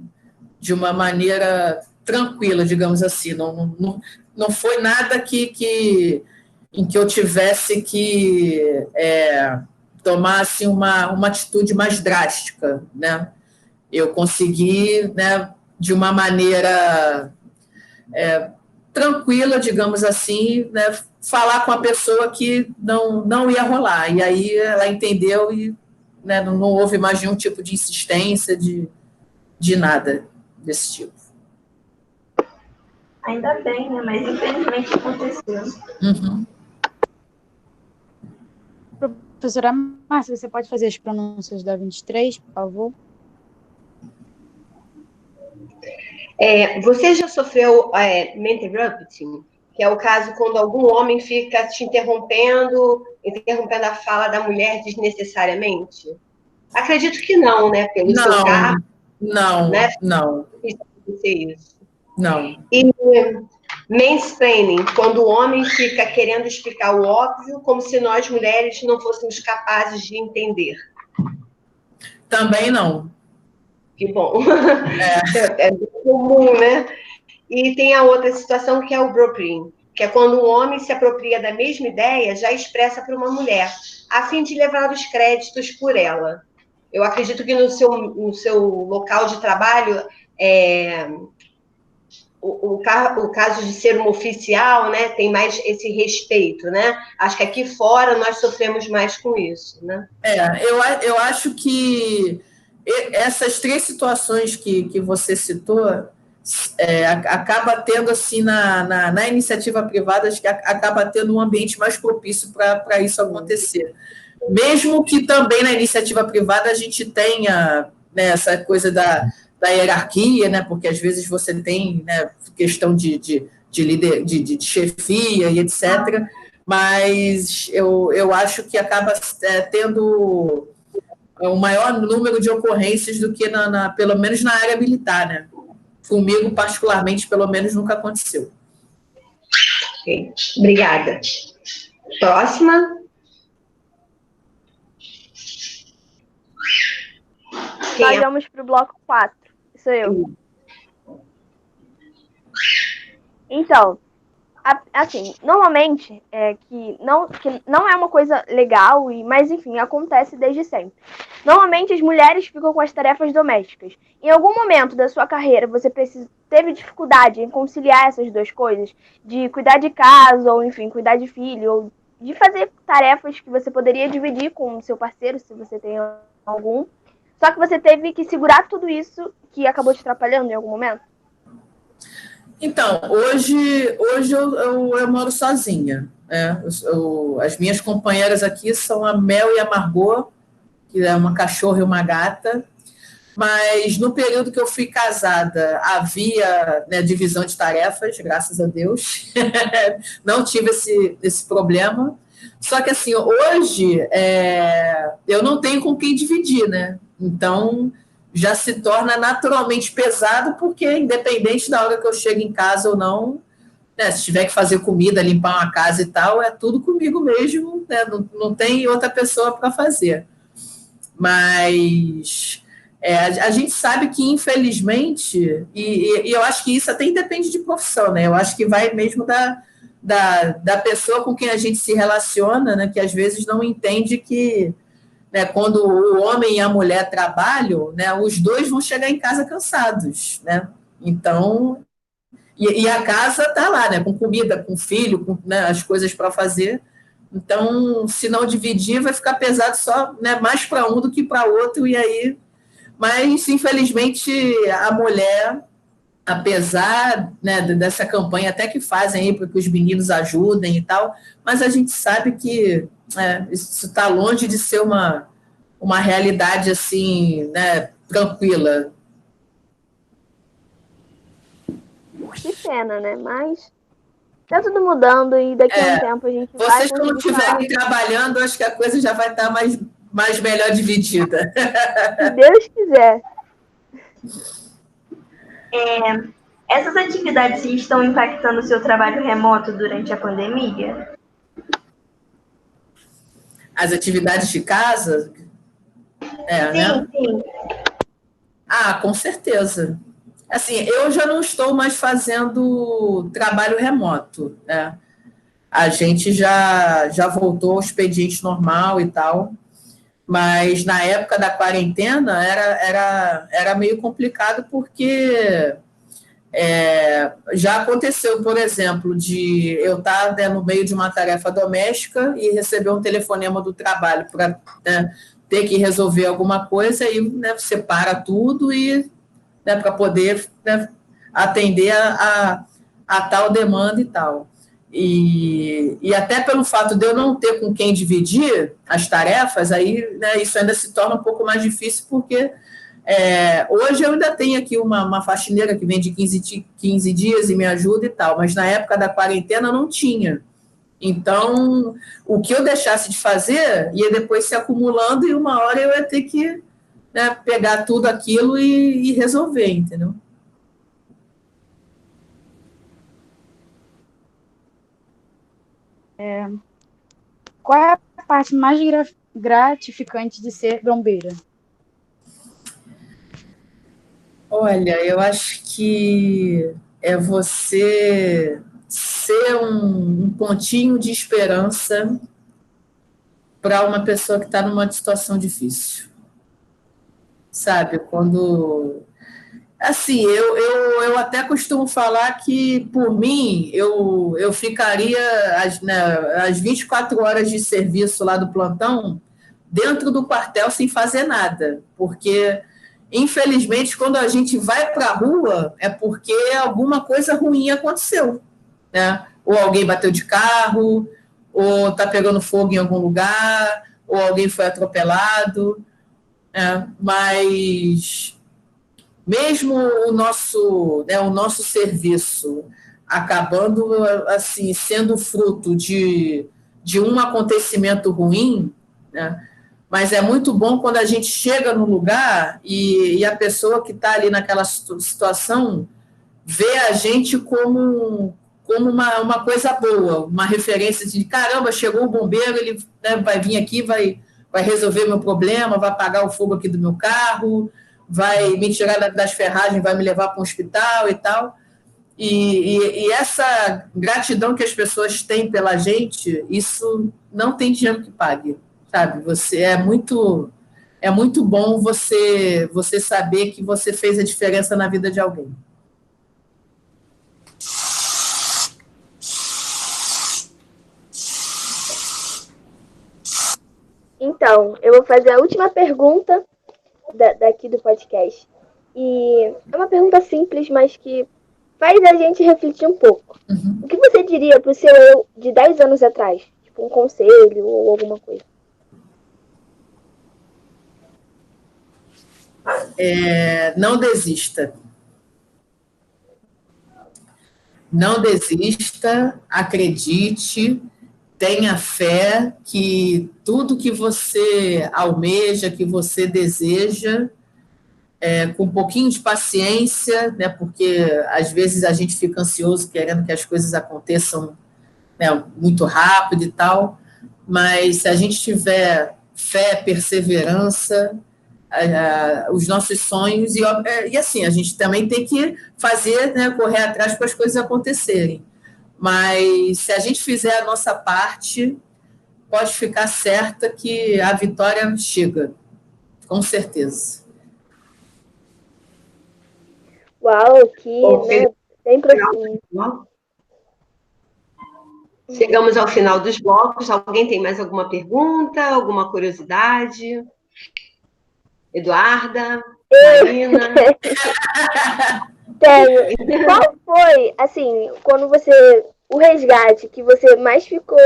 de uma maneira tranquila, digamos assim. Não foi nada em que eu tivesse que tomar assim, uma atitude mais drástica, né? Eu consegui, né, de uma maneira tranquila, digamos assim, né, falar com a pessoa que não ia rolar. E aí ela entendeu e, né, não houve mais nenhum tipo de insistência, de nada desse tipo. Ainda bem, né? Mas infelizmente aconteceu. Uhum. Professora Márcia, você pode fazer as pronúncias da 23, por favor? Você já sofreu mente interrupting, que é o caso quando algum homem fica te interrompendo a fala da mulher desnecessariamente? Acredito que não, né? Pelo seu Não, cargo, não, né? não, Isso. não. E mansplaining, quando o homem fica querendo explicar o óbvio, como se nós mulheres não fôssemos capazes de entender. Também não. Que bom. É comum, né? E tem a outra situação que é o brokering, que é quando um homem se apropria da mesma ideia já expressa para uma mulher, a fim de levar os créditos por ela. Eu acredito que no seu local de trabalho, o caso de ser uma oficial, né, tem mais esse respeito, né? Acho que aqui fora nós sofremos mais com isso, né? Eu acho que essas três situações que você citou acaba tendo, assim, na iniciativa privada, acho que acaba tendo um ambiente mais propício para isso acontecer. Mesmo que também na iniciativa privada a gente tenha, né, essa coisa da hierarquia, né, porque às vezes você tem, né, questão de líder, de chefia e etc., mas eu acho que acaba tendo um maior número de ocorrências do que, pelo menos na área militar, né? Comigo, particularmente, pelo menos, nunca aconteceu. Ok, obrigada. Próxima. Nós vamos para o bloco 4. Sou eu. Então, assim, normalmente, que não é uma coisa legal, mas enfim, acontece desde sempre. Normalmente as mulheres ficam com as tarefas domésticas. Em algum momento da sua carreira, você teve dificuldade em conciliar essas duas coisas? De cuidar de casa, ou enfim, cuidar de filho, ou de fazer tarefas que você poderia dividir com o seu parceiro, se você tem algum. Só que você teve que segurar tudo isso que acabou te atrapalhando em algum momento? Então, hoje eu moro sozinha. Né? As minhas companheiras aqui são a Mel e a Margot, que é uma cachorra e uma gata. Mas no período que eu fui casada, havia, né, divisão de tarefas, graças a Deus. Não tive esse problema. Só que, assim, hoje eu não tenho com quem dividir, né? Então, já se torna naturalmente pesado, porque independente da hora que eu chego em casa ou não, né, se tiver que fazer comida, limpar uma casa e tal, é tudo comigo mesmo, né? Não tem outra pessoa para fazer. Mas a gente sabe que, infelizmente, e eu acho que isso até independe de profissão, né? Eu acho que vai mesmo da pessoa com quem a gente se relaciona, né? Que às vezes não entende que, né, quando o homem e a mulher trabalham, né, os dois vão chegar em casa cansados, né? Então, e a casa está lá, né, com comida, com filho, com, né, as coisas para fazer. Então, se não dividir, vai ficar pesado só, né, mais para um do que para outro, e aí. Mas, infelizmente, a mulher, apesar, né, dessa campanha até que fazem aí para que os meninos ajudem e tal, mas a gente sabe que isso está longe de ser uma realidade assim, né, tranquila. Que pena, né? Mas tá tudo mudando e daqui a um tempo a gente vai Vocês, quando conseguir estiverem trabalhando, acho que a coisa já vai estar mais melhor dividida. Se Deus quiser. Essas atividades estão impactando o seu trabalho remoto durante a pandemia? As atividades de casa? Né? Sim. Ah, com certeza. Assim, eu já não estou mais fazendo trabalho remoto, né? A gente já voltou ao expediente normal e tal, mas na época da quarentena era meio complicado porque já aconteceu, por exemplo, de eu estar, né, no meio de uma tarefa doméstica e receber um telefonema do trabalho para, né, ter que resolver alguma coisa, e, né, você para tudo e, né, para poder, né, atender a tal demanda e tal. E até pelo fato de eu não ter com quem dividir as tarefas, aí, né, isso ainda se torna um pouco mais difícil, porque Hoje eu ainda tenho aqui uma faxineira que vem de 15 dias e me ajuda e tal, mas na época da quarentena não tinha. Então, o que eu deixasse de fazer ia depois se acumulando e uma hora eu ia ter que, né, pegar tudo aquilo e resolver, entendeu? Qual é a parte mais gratificante de ser bombeira? Olha, eu acho que é você ser um pontinho de esperança para uma pessoa que está numa situação difícil. Sabe, quando... Assim, eu até costumo falar que, por mim, eu ficaria as 24 horas de serviço lá do plantão dentro do quartel sem fazer nada, porque, infelizmente, quando a gente vai para a rua, é porque alguma coisa ruim aconteceu, né? Ou alguém bateu de carro, ou está pegando fogo em algum lugar, ou alguém foi atropelado, né? Mas mesmo o nosso serviço acabando assim sendo fruto de um acontecimento ruim, né? Mas é muito bom quando a gente chega no lugar e a pessoa que está ali naquela situação vê a gente como uma coisa boa, uma referência de caramba, chegou o bombeiro, ele, né, vai vir aqui, vai resolver meu problema, vai apagar o fogo aqui do meu carro, vai me tirar das ferragens, vai me levar para um hospital e tal. E essa gratidão que as pessoas têm pela gente, isso não tem dinheiro que pague, sabe? É muito bom você saber que você fez a diferença na vida de alguém. Então, eu vou fazer a última pergunta daqui do podcast. E é uma pergunta simples, mas que faz a gente refletir um pouco. O que você diria para o seu eu de 10 anos atrás? Tipo, um conselho ou alguma coisa? Não desista. Não desista, acredite, tenha fé que tudo que você almeja, que você deseja, com um pouquinho de paciência, né, porque às vezes a gente fica ansioso querendo que as coisas aconteçam, né, muito rápido e tal, mas se a gente tiver fé, perseverança, os nossos sonhos, e assim, a gente também tem que fazer, né, correr atrás para as coisas acontecerem. Mas se a gente fizer a nossa parte, pode ficar certa que a vitória chega, com certeza. Uau, que bem profundo. Chegamos ao final dos blocos. Alguém tem mais alguma pergunta, alguma curiosidade? Eduarda? Marina? Tenho. Qual foi, assim, quando o resgate que você mais ficou,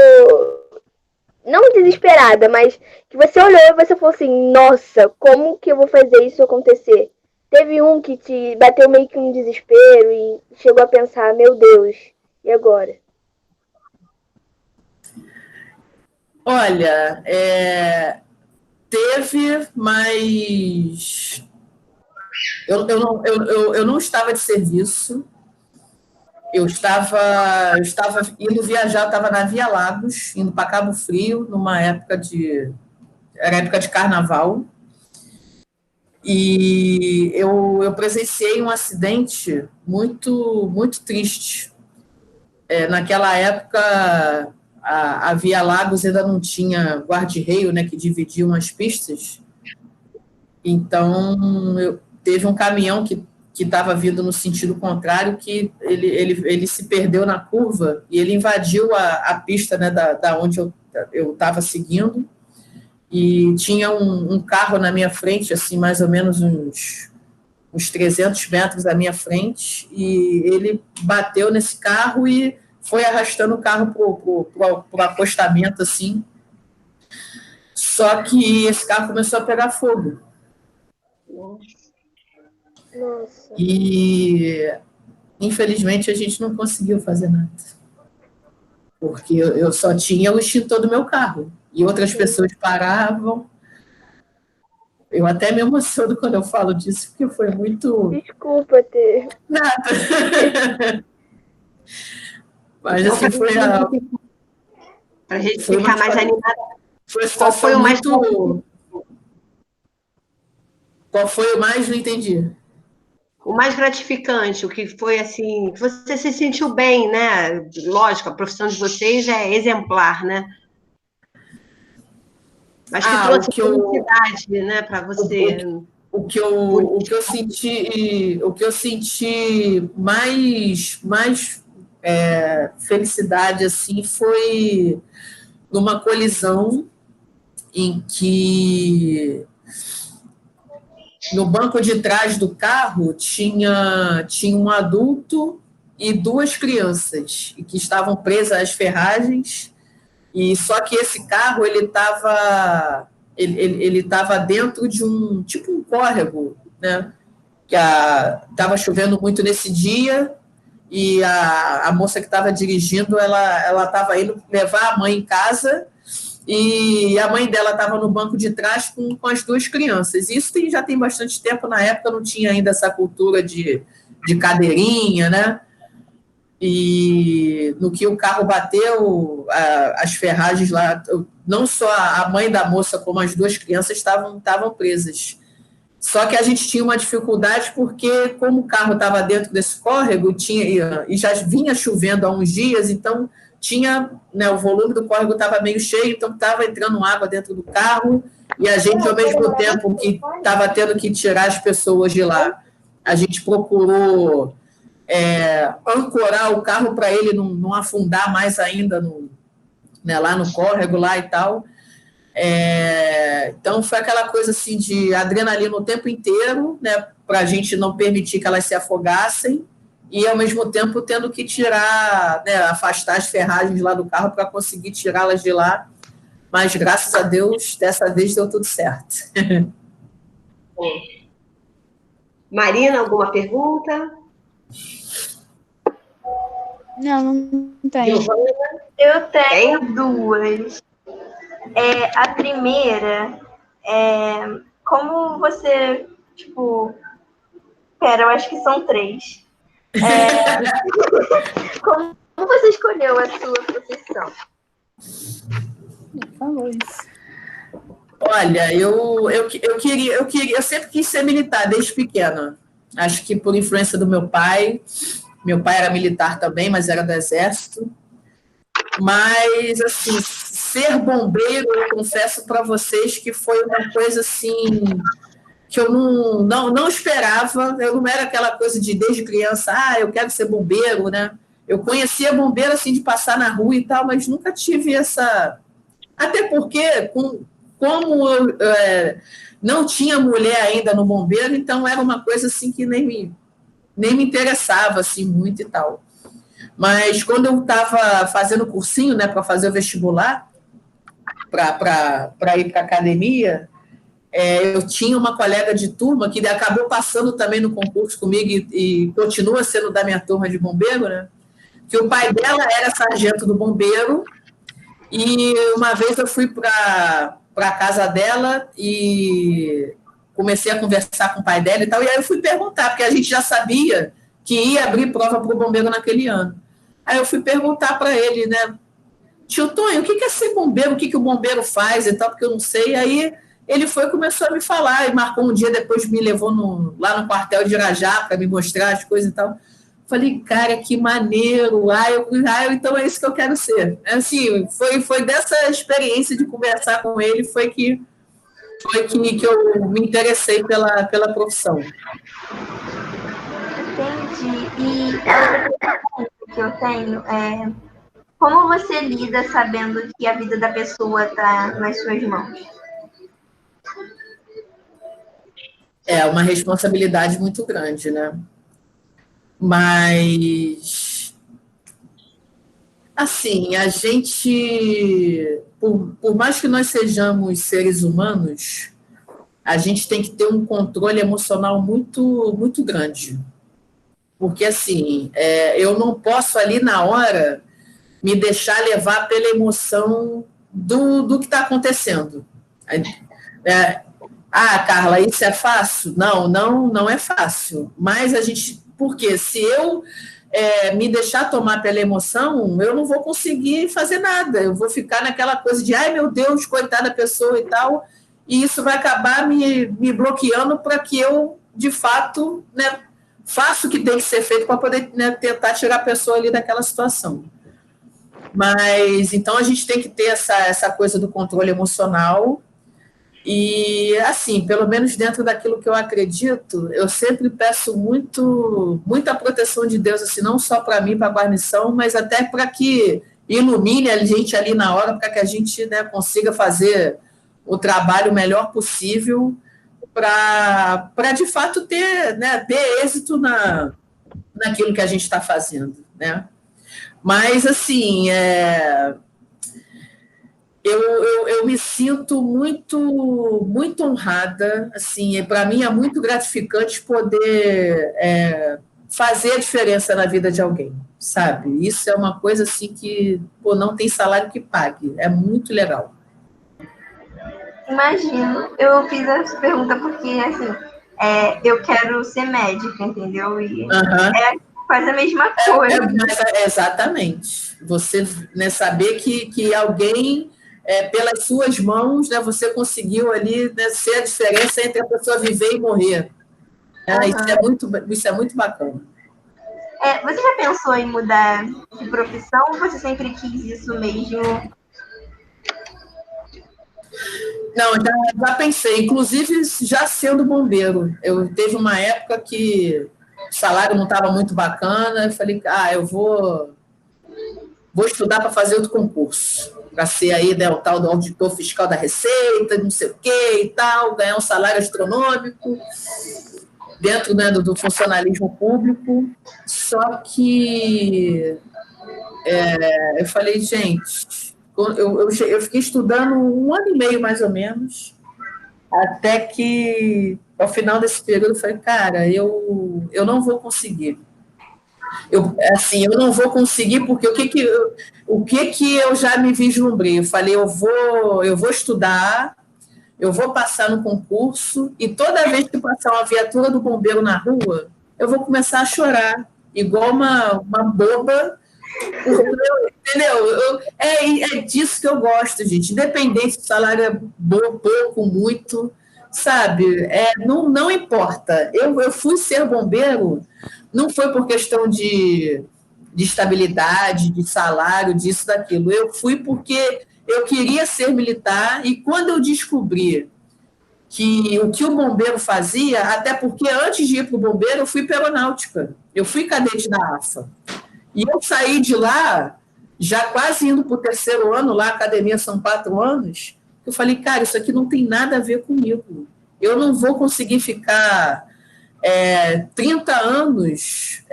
não desesperada, mas que você olhou e você falou assim, nossa, como que eu vou fazer isso acontecer? Teve um que te bateu meio que um desespero e chegou a pensar, meu Deus, e agora? Olha, teve, mas eu não estava de serviço. Eu estava indo viajar, estava na Via Lagos, indo para Cabo Frio, era época de carnaval, e eu presenciei um acidente muito, muito triste. Naquela época, a Via Lagos ainda não tinha guarda-reio, né, que dividiam as pistas, então teve um caminhão que estava vindo no sentido contrário, que ele se perdeu na curva e ele invadiu a pista, né, da onde eu estava seguindo, e tinha um carro na minha frente, assim, mais ou menos uns 300 metros à minha frente, e ele bateu nesse carro e foi arrastando o carro para o acostamento, assim. Só que esse carro começou a pegar fogo. Nossa. E, infelizmente, a gente não conseguiu fazer nada. Porque eu só tinha o extintor do meu carro. E outras pessoas paravam. Eu até me emociono quando eu falo disso, porque foi muito... Desculpa ter. Nada. Mas, assim, Para a gente foi ficar mais animada. Foi uma Qual foi situação o mais muito... Qual foi o mais? Não entendi. O mais gratificante, o que foi assim, que você se sentiu bem, né? Lógico, a profissão de vocês é exemplar, né? Mas que trouxe felicidade, né, para você. O que eu senti mais felicidade assim foi numa colisão em que no banco de trás do carro tinha um adulto e duas crianças que estavam presas às ferragens, e só que esse carro ele estava dentro de um tipo um córrego, né? Que estava chovendo muito nesse dia, e a moça que estava dirigindo ela estava indo levar a mãe em casa, e a mãe dela estava no banco de trás com as duas crianças. Isso já tem bastante tempo. Na época não tinha ainda essa cultura de cadeirinha, né? E no que o carro bateu, as ferragens lá, não só a mãe da moça como as duas crianças estavam presas. Só que a gente tinha uma dificuldade porque, como o carro estava dentro desse córrego, e já vinha chovendo há uns dias, então tinha, né, o volume do córrego estava meio cheio, então estava entrando água dentro do carro, e a gente, ao mesmo tempo que estava tendo que tirar as pessoas de lá, a gente procurou ancorar o carro para ele não afundar mais ainda lá no córrego lá e tal. Então foi aquela coisa assim de adrenalina o tempo inteiro, né, para a gente não permitir que elas se afogassem, e ao mesmo tempo tendo que tirar, né, afastar as ferragens lá do carro para conseguir tirá-las de lá, mas graças a Deus dessa vez deu tudo certo. Marina, alguma pergunta? Não tenho. Eu tenho duas. A primeira é como você, eu acho que são três. Como você escolheu a sua profissão? Falou isso. Olha, eu sempre quis ser militar desde pequena. Acho que por influência do meu pai. Meu pai era militar também, mas era do Exército. Mas, assim, ser bombeiro, eu confesso para vocês que foi uma coisa, assim, que eu não esperava. Eu não era aquela coisa de, desde criança, eu quero ser bombeiro, né? Eu conhecia bombeiro, assim, de passar na rua e tal, mas nunca tive essa... Até porque, como não tinha mulher ainda no bombeiro, então era uma coisa, assim, que nem me interessava, assim, muito e tal. Mas quando eu estava fazendo cursinho, né, para fazer o vestibular, para ir para a academia, eu tinha uma colega de turma que acabou passando também no concurso comigo e continua sendo da minha turma de bombeiro, né? Que o pai dela era sargento do bombeiro, e uma vez eu fui para a casa dela e comecei a conversar com o pai dela e tal, e aí eu fui perguntar, porque a gente já sabia que ia abrir prova para o bombeiro naquele ano. Aí eu fui perguntar para ele, né, tio Tonho, o que é ser bombeiro, o que o bombeiro faz e tal, porque eu não sei. Aí ele foi e começou a me falar, e marcou um dia, depois me levou lá no quartel de Irajá para me mostrar as coisas e tal. Falei, cara, que maneiro, então é isso que eu quero ser. Assim, foi dessa experiência de conversar com ele, foi que eu me interessei pela profissão. Entendi. E a outra pergunta que eu tenho é como você lida sabendo que a vida da pessoa está nas suas mãos? É uma responsabilidade muito grande, né? Mas, assim, a gente, por mais que nós sejamos seres humanos, a gente tem que ter um controle emocional muito, muito grande. Porque, assim, eu não posso ali na hora me deixar levar pela emoção do que está acontecendo. Carla, isso é fácil? Não é fácil. Mas a gente... Porque se eu me deixar tomar pela emoção, eu não vou conseguir fazer nada. Eu vou ficar naquela coisa de, ai, meu Deus, coitada da pessoa e tal, e isso vai acabar me bloqueando para que eu, de fato, né, faça o que tem que ser feito para poder, né, tentar tirar a pessoa ali daquela situação. Mas, então, a gente tem que ter essa coisa do controle emocional. E, assim, pelo menos dentro daquilo que eu acredito, eu sempre peço muita proteção de Deus, assim, não só para mim, para a guarnição, mas até para que ilumine a gente ali na hora, para que a gente, né, consiga fazer o trabalho o melhor possível para de fato ter êxito naquilo que a gente está fazendo, né? Mas, assim, eu me sinto muito, muito honrada, assim, para mim é muito gratificante poder fazer a diferença na vida de alguém, sabe? Isso é uma coisa, assim, que não tem salário que pague, é muito legal. Imagino, eu fiz essa pergunta porque, assim, eu quero ser médica, entendeu? E quase a mesma coisa. Exatamente. Você, né, saber que alguém, pelas suas mãos, né, você conseguiu ali, né, ser a diferença entre a pessoa viver e morrer. Isso é muito bacana. Você já pensou em mudar de profissão ou você sempre quis isso mesmo? Não, já pensei, inclusive já sendo bombeiro. Teve uma época que o salário não estava muito bacana, eu falei, eu vou estudar para fazer outro concurso, para ser aí, né, o tal do auditor fiscal da Receita, não sei o quê e tal, ganhar um salário astronômico dentro, né, do funcionalismo público. Só que eu falei, gente, eu fiquei estudando 1 ano e meio, mais ou menos, até que, ao final desse período, eu falei, cara, eu não vou conseguir. Eu não vou conseguir, porque o que eu já me vislumbrei? Eu falei, eu vou estudar, eu vou passar no concurso, e toda vez que passar uma viatura do bombeiro na rua, eu vou começar a chorar, igual uma boba. Entendeu? É disso que eu gosto, gente. Independente se o salário é bom, pouco, muito, sabe? Não importa. Eu fui ser bombeiro, não foi por questão de estabilidade, de salário, disso, daquilo. Eu fui porque eu queria ser militar, e quando eu descobri que o que o bombeiro fazia, até porque antes de ir para o bombeiro, eu fui para a aeronáutica. Eu fui cadete da AFA. E eu saí de lá, já quase indo para o 3º ano, lá a academia são 4 anos, eu falei, cara, isso aqui não tem nada a ver comigo. Eu não vou conseguir ficar 30 anos,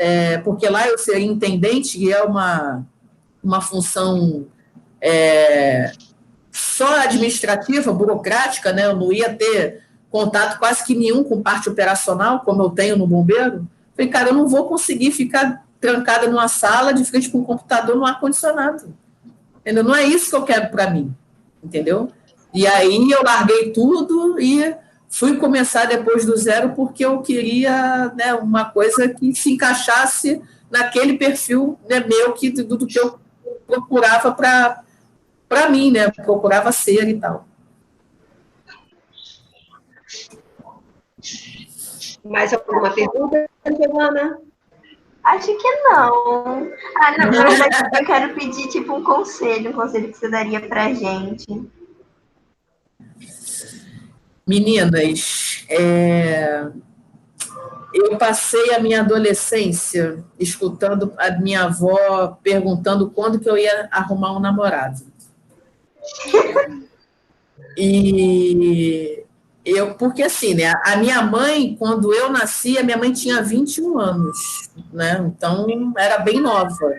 porque lá eu seria intendente, e é uma função só administrativa, burocrática, né? Eu não ia ter contato quase que nenhum com parte operacional, como eu tenho no bombeiro. Falei, cara, eu não vou conseguir ficar trancada numa sala de frente com um computador no ar-condicionado. Entendeu? Não é isso que eu quero para mim, entendeu? E aí eu larguei tudo e fui começar depois do zero, porque eu queria, né, uma coisa que se encaixasse naquele perfil, né, meu, do que eu procurava para mim, né? Procurava ser e tal. Mais alguma pergunta, Giovana? Acho que não. Não, na verdade, eu quero pedir, tipo, um conselho que você daria pra gente. Meninas, eu passei a minha adolescência escutando a minha avó perguntando quando que eu ia arrumar um namorado. E porque assim, né, a minha mãe, quando eu nasci, a minha mãe tinha 21 anos, né, então era bem nova.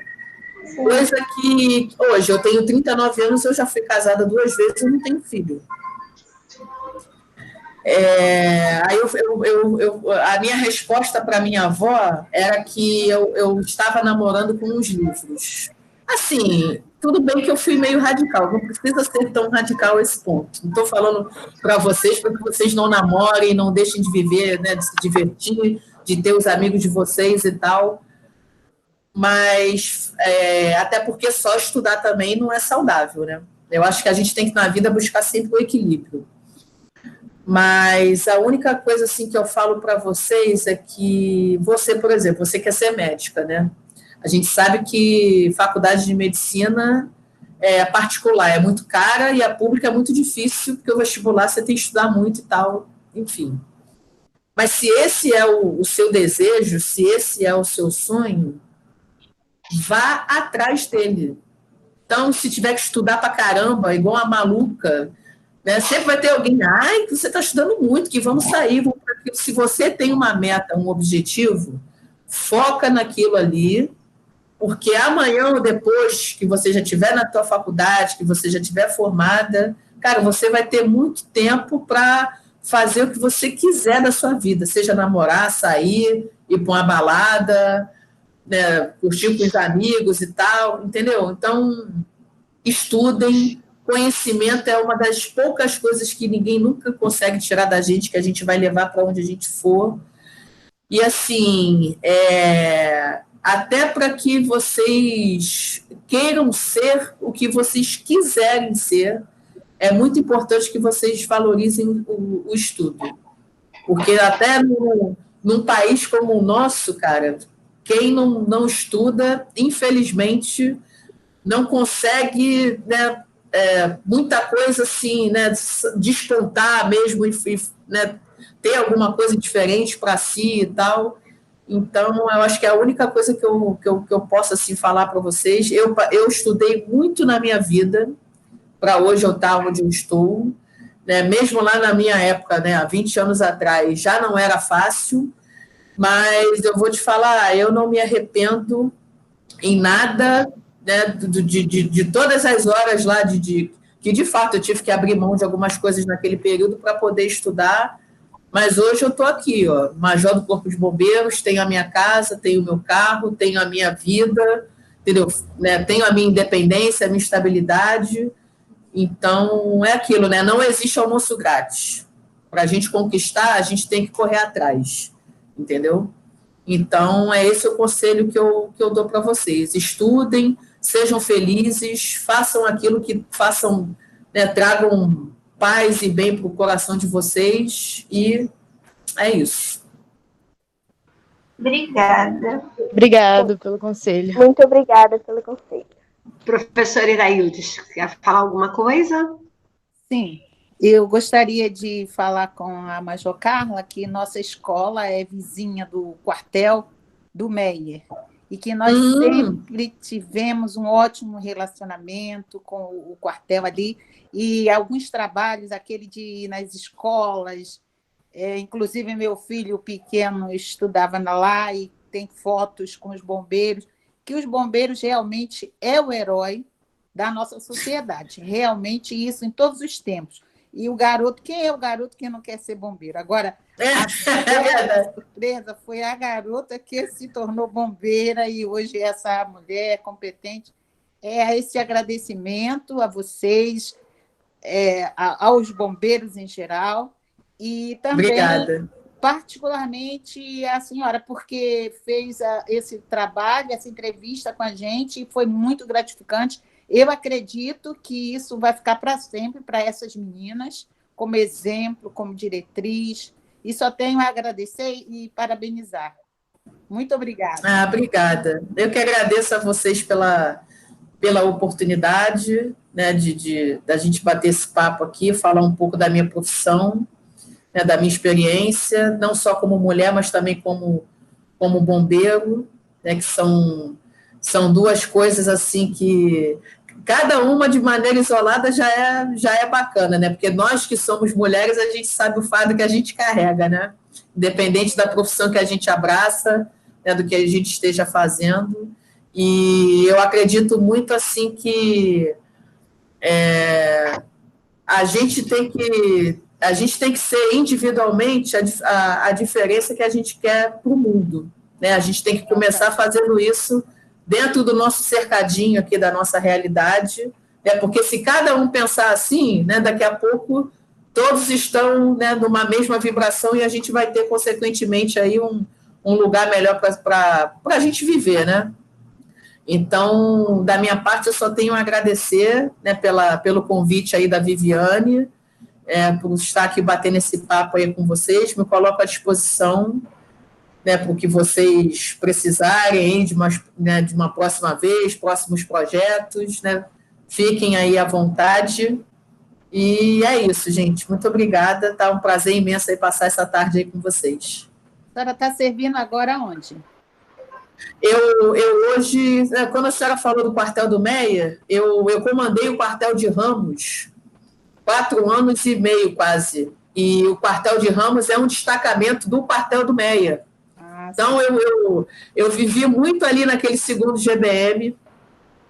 Coisa que hoje eu tenho 39 anos, eu já fui casada 2 vezes e não tenho filho. A minha resposta para minha avó era que eu estava namorando com uns livros. Assim, tudo bem que eu fui meio radical, não precisa ser tão radical esse ponto. Não estou falando para que vocês não namorem, não deixem de viver, né, de se divertir, de ter os amigos de vocês e tal. Mas, até porque só estudar também não é saudável, né? Eu acho que a gente tem que, na vida, buscar sempre o equilíbrio. Mas a única coisa assim que eu falo para vocês é que você, por exemplo, você quer ser médica, né? A gente sabe que faculdade de medicina é particular, é muito cara, e a pública é muito difícil, porque o vestibular você tem que estudar muito e tal, enfim. Mas se esse é o seu desejo, se esse é o seu sonho, vá atrás dele. Então, se tiver que estudar para caramba, igual uma maluca, né, sempre vai ter alguém, ai, que você está estudando muito, que vamos sair. Se você tem uma meta, um objetivo, foca naquilo ali, porque amanhã ou depois que você já estiver na tua faculdade, que você já estiver formada, cara, você vai ter muito tempo para fazer o que você quiser da sua vida, seja namorar, sair, ir para uma balada, né, curtir com os amigos e tal, entendeu? Então, estudem. Conhecimento é uma das poucas coisas que ninguém nunca consegue tirar da gente, que a gente vai levar para onde a gente for. E, assim, até para que vocês queiram ser o que vocês quiserem ser, é muito importante que vocês valorizem o estudo. Porque até num país como o nosso, cara, quem não estuda, infelizmente, não consegue, né, muita coisa assim, né, despontar mesmo, né, ter alguma coisa diferente para si e tal. Então, eu acho que é a única coisa que eu posso assim, falar para vocês. Eu estudei muito na minha vida, para hoje eu estar onde eu estou. Né? Mesmo lá na minha época, né, há 20 anos atrás, já não era fácil, mas eu vou te falar, eu não me arrependo em nada, né, de todas as horas lá, que de fato eu tive que abrir mão de algumas coisas naquele período para poder estudar, mas hoje eu estou aqui, ó, major do Corpo de Bombeiros, tenho a minha casa, tenho o meu carro, tenho a minha vida, entendeu? Né, tenho a minha independência, a minha estabilidade, então é aquilo, né, não existe almoço grátis. Para a gente conquistar, a gente tem que correr atrás, entendeu? Então, é esse o conselho que eu dou para vocês. Estudem, sejam felizes, façam aquilo que façam, né, tragam paz e bem para o coração de vocês, e é isso. Obrigada. Obrigado pelo conselho. Muito obrigada pelo conselho. Professora Iraildes, quer falar alguma coisa? Sim, eu gostaria de falar com a Major Carla que nossa escola é vizinha do quartel do Meier e que nós sempre tivemos um ótimo relacionamento com o quartel ali e alguns trabalhos, aquele de ir nas escolas, inclusive meu filho pequeno estudava lá e tem fotos com os bombeiros, que os bombeiros realmente é o herói da nossa sociedade, realmente isso em todos os tempos. E o garoto, quem é o garoto que não quer ser bombeiro? Agora, a surpresa foi a garota que se tornou bombeira e hoje essa mulher competente. É esse agradecimento a vocês, aos bombeiros em geral, e também, obrigada, particularmente, a senhora, porque fez esse trabalho, essa entrevista com a gente, e foi muito gratificante. Eu acredito que isso vai ficar para sempre para essas meninas, como exemplo, como diretriz, e só tenho a agradecer e parabenizar. Muito obrigada. Obrigada. Eu que agradeço a vocês pela oportunidade, né, da gente bater esse papo aqui, falar um pouco da minha profissão, né, da minha experiência, não só como mulher, mas também como bombeiro, né, que são duas coisas assim que cada uma de maneira isolada já é bacana, né? Porque nós que somos mulheres, a gente sabe o fardo que a gente carrega, né? Independente da profissão que a gente abraça, né, do que a gente esteja fazendo. E eu acredito muito assim que a gente tem que a gente tem que ser individualmente a diferença que a gente quer para o mundo, né? A gente tem que começar fazendo isso dentro do nosso cercadinho aqui, da nossa realidade, né? Porque se cada um pensar assim, né, daqui a pouco todos estão, né, numa mesma vibração e a gente vai ter, consequentemente, aí um lugar melhor para a gente viver, né? Então, da minha parte, eu só tenho a agradecer, né, pelo convite aí da Viviane, por estar aqui batendo esse papo aí com vocês. Me coloco à disposição, né, para o que vocês precisarem de uma próxima vez, próximos projetos, né? Fiquem aí à vontade. E é isso, gente. Muito obrigada. Tá um prazer imenso aí passar essa tarde aí com vocês. A senhora está servindo agora onde? Eu hoje, quando a senhora falou do quartel do Meia, eu comandei o quartel de Ramos 4 anos e meio quase. E o quartel de Ramos é um destacamento do quartel do Meia. Então, eu vivi muito ali naquele 2º GBM,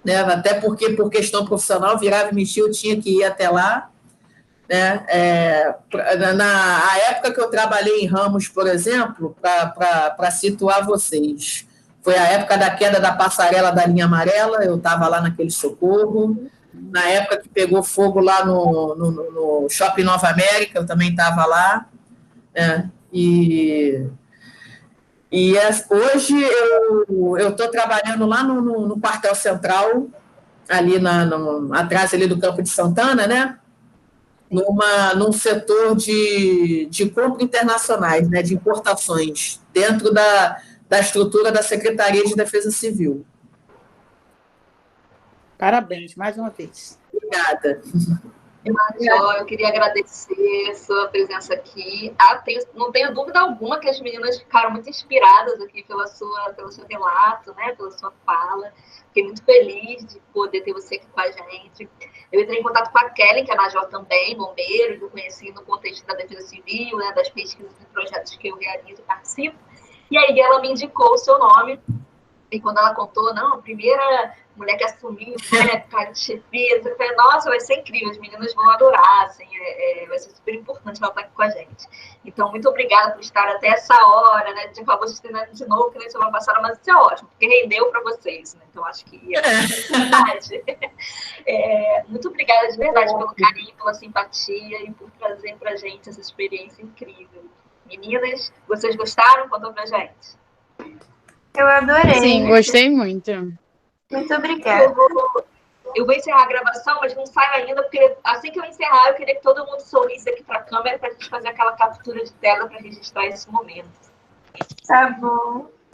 né? Até porque, por questão profissional, virava e mexia, eu tinha que ir até lá. Né? Na época que eu trabalhei em Ramos, por exemplo, para situar vocês, foi a época da queda da passarela da linha amarela, eu estava lá naquele socorro. Na época que pegou fogo lá no Shopping Nova América, eu também estava lá. Né? Hoje eu estou trabalhando lá no quartel central, ali atrás ali do Campo de Santana, né? Num setor de compra internacionais, né? De importações, dentro da estrutura da Secretaria de Defesa Civil. Parabéns, mais uma vez. Obrigada. Major, eu queria agradecer a sua presença aqui. Não tenho dúvida alguma que as meninas ficaram muito inspiradas aqui pelo seu relato, né, pela sua fala. Fiquei muito feliz de poder ter você aqui com a gente. Eu entrei em contato com a Kelly, que é major também, bombeiro, que eu conheci no contexto da Defesa Civil, né, das pesquisas e projetos que eu realizo e participo. E aí ela me indicou o seu nome. E quando ela contou, não, a primeira mulher que assumiu, né, cara de chefia, eu falei, nossa, vai ser incrível, as meninas vão adorar, assim, vai ser super importante ela estar aqui com a gente. Então, muito obrigada por estar até essa hora, né, a gente acabou de estrear de novo, que nem semana passada, mas isso é ótimo, porque rendeu para vocês, né, então acho que é verdade. Muito obrigada de verdade pelo carinho, pela simpatia e por trazer para a gente essa experiência incrível. Meninas, vocês gostaram? Contou pra gente. Eu adorei. Sim, gostei muito. Muito obrigada. Eu vou encerrar a gravação, mas não saio ainda, porque assim que eu encerrar, eu queria que todo mundo sorrisse aqui para a câmera para a gente fazer aquela captura de tela para registrar esse momento. Tá bom.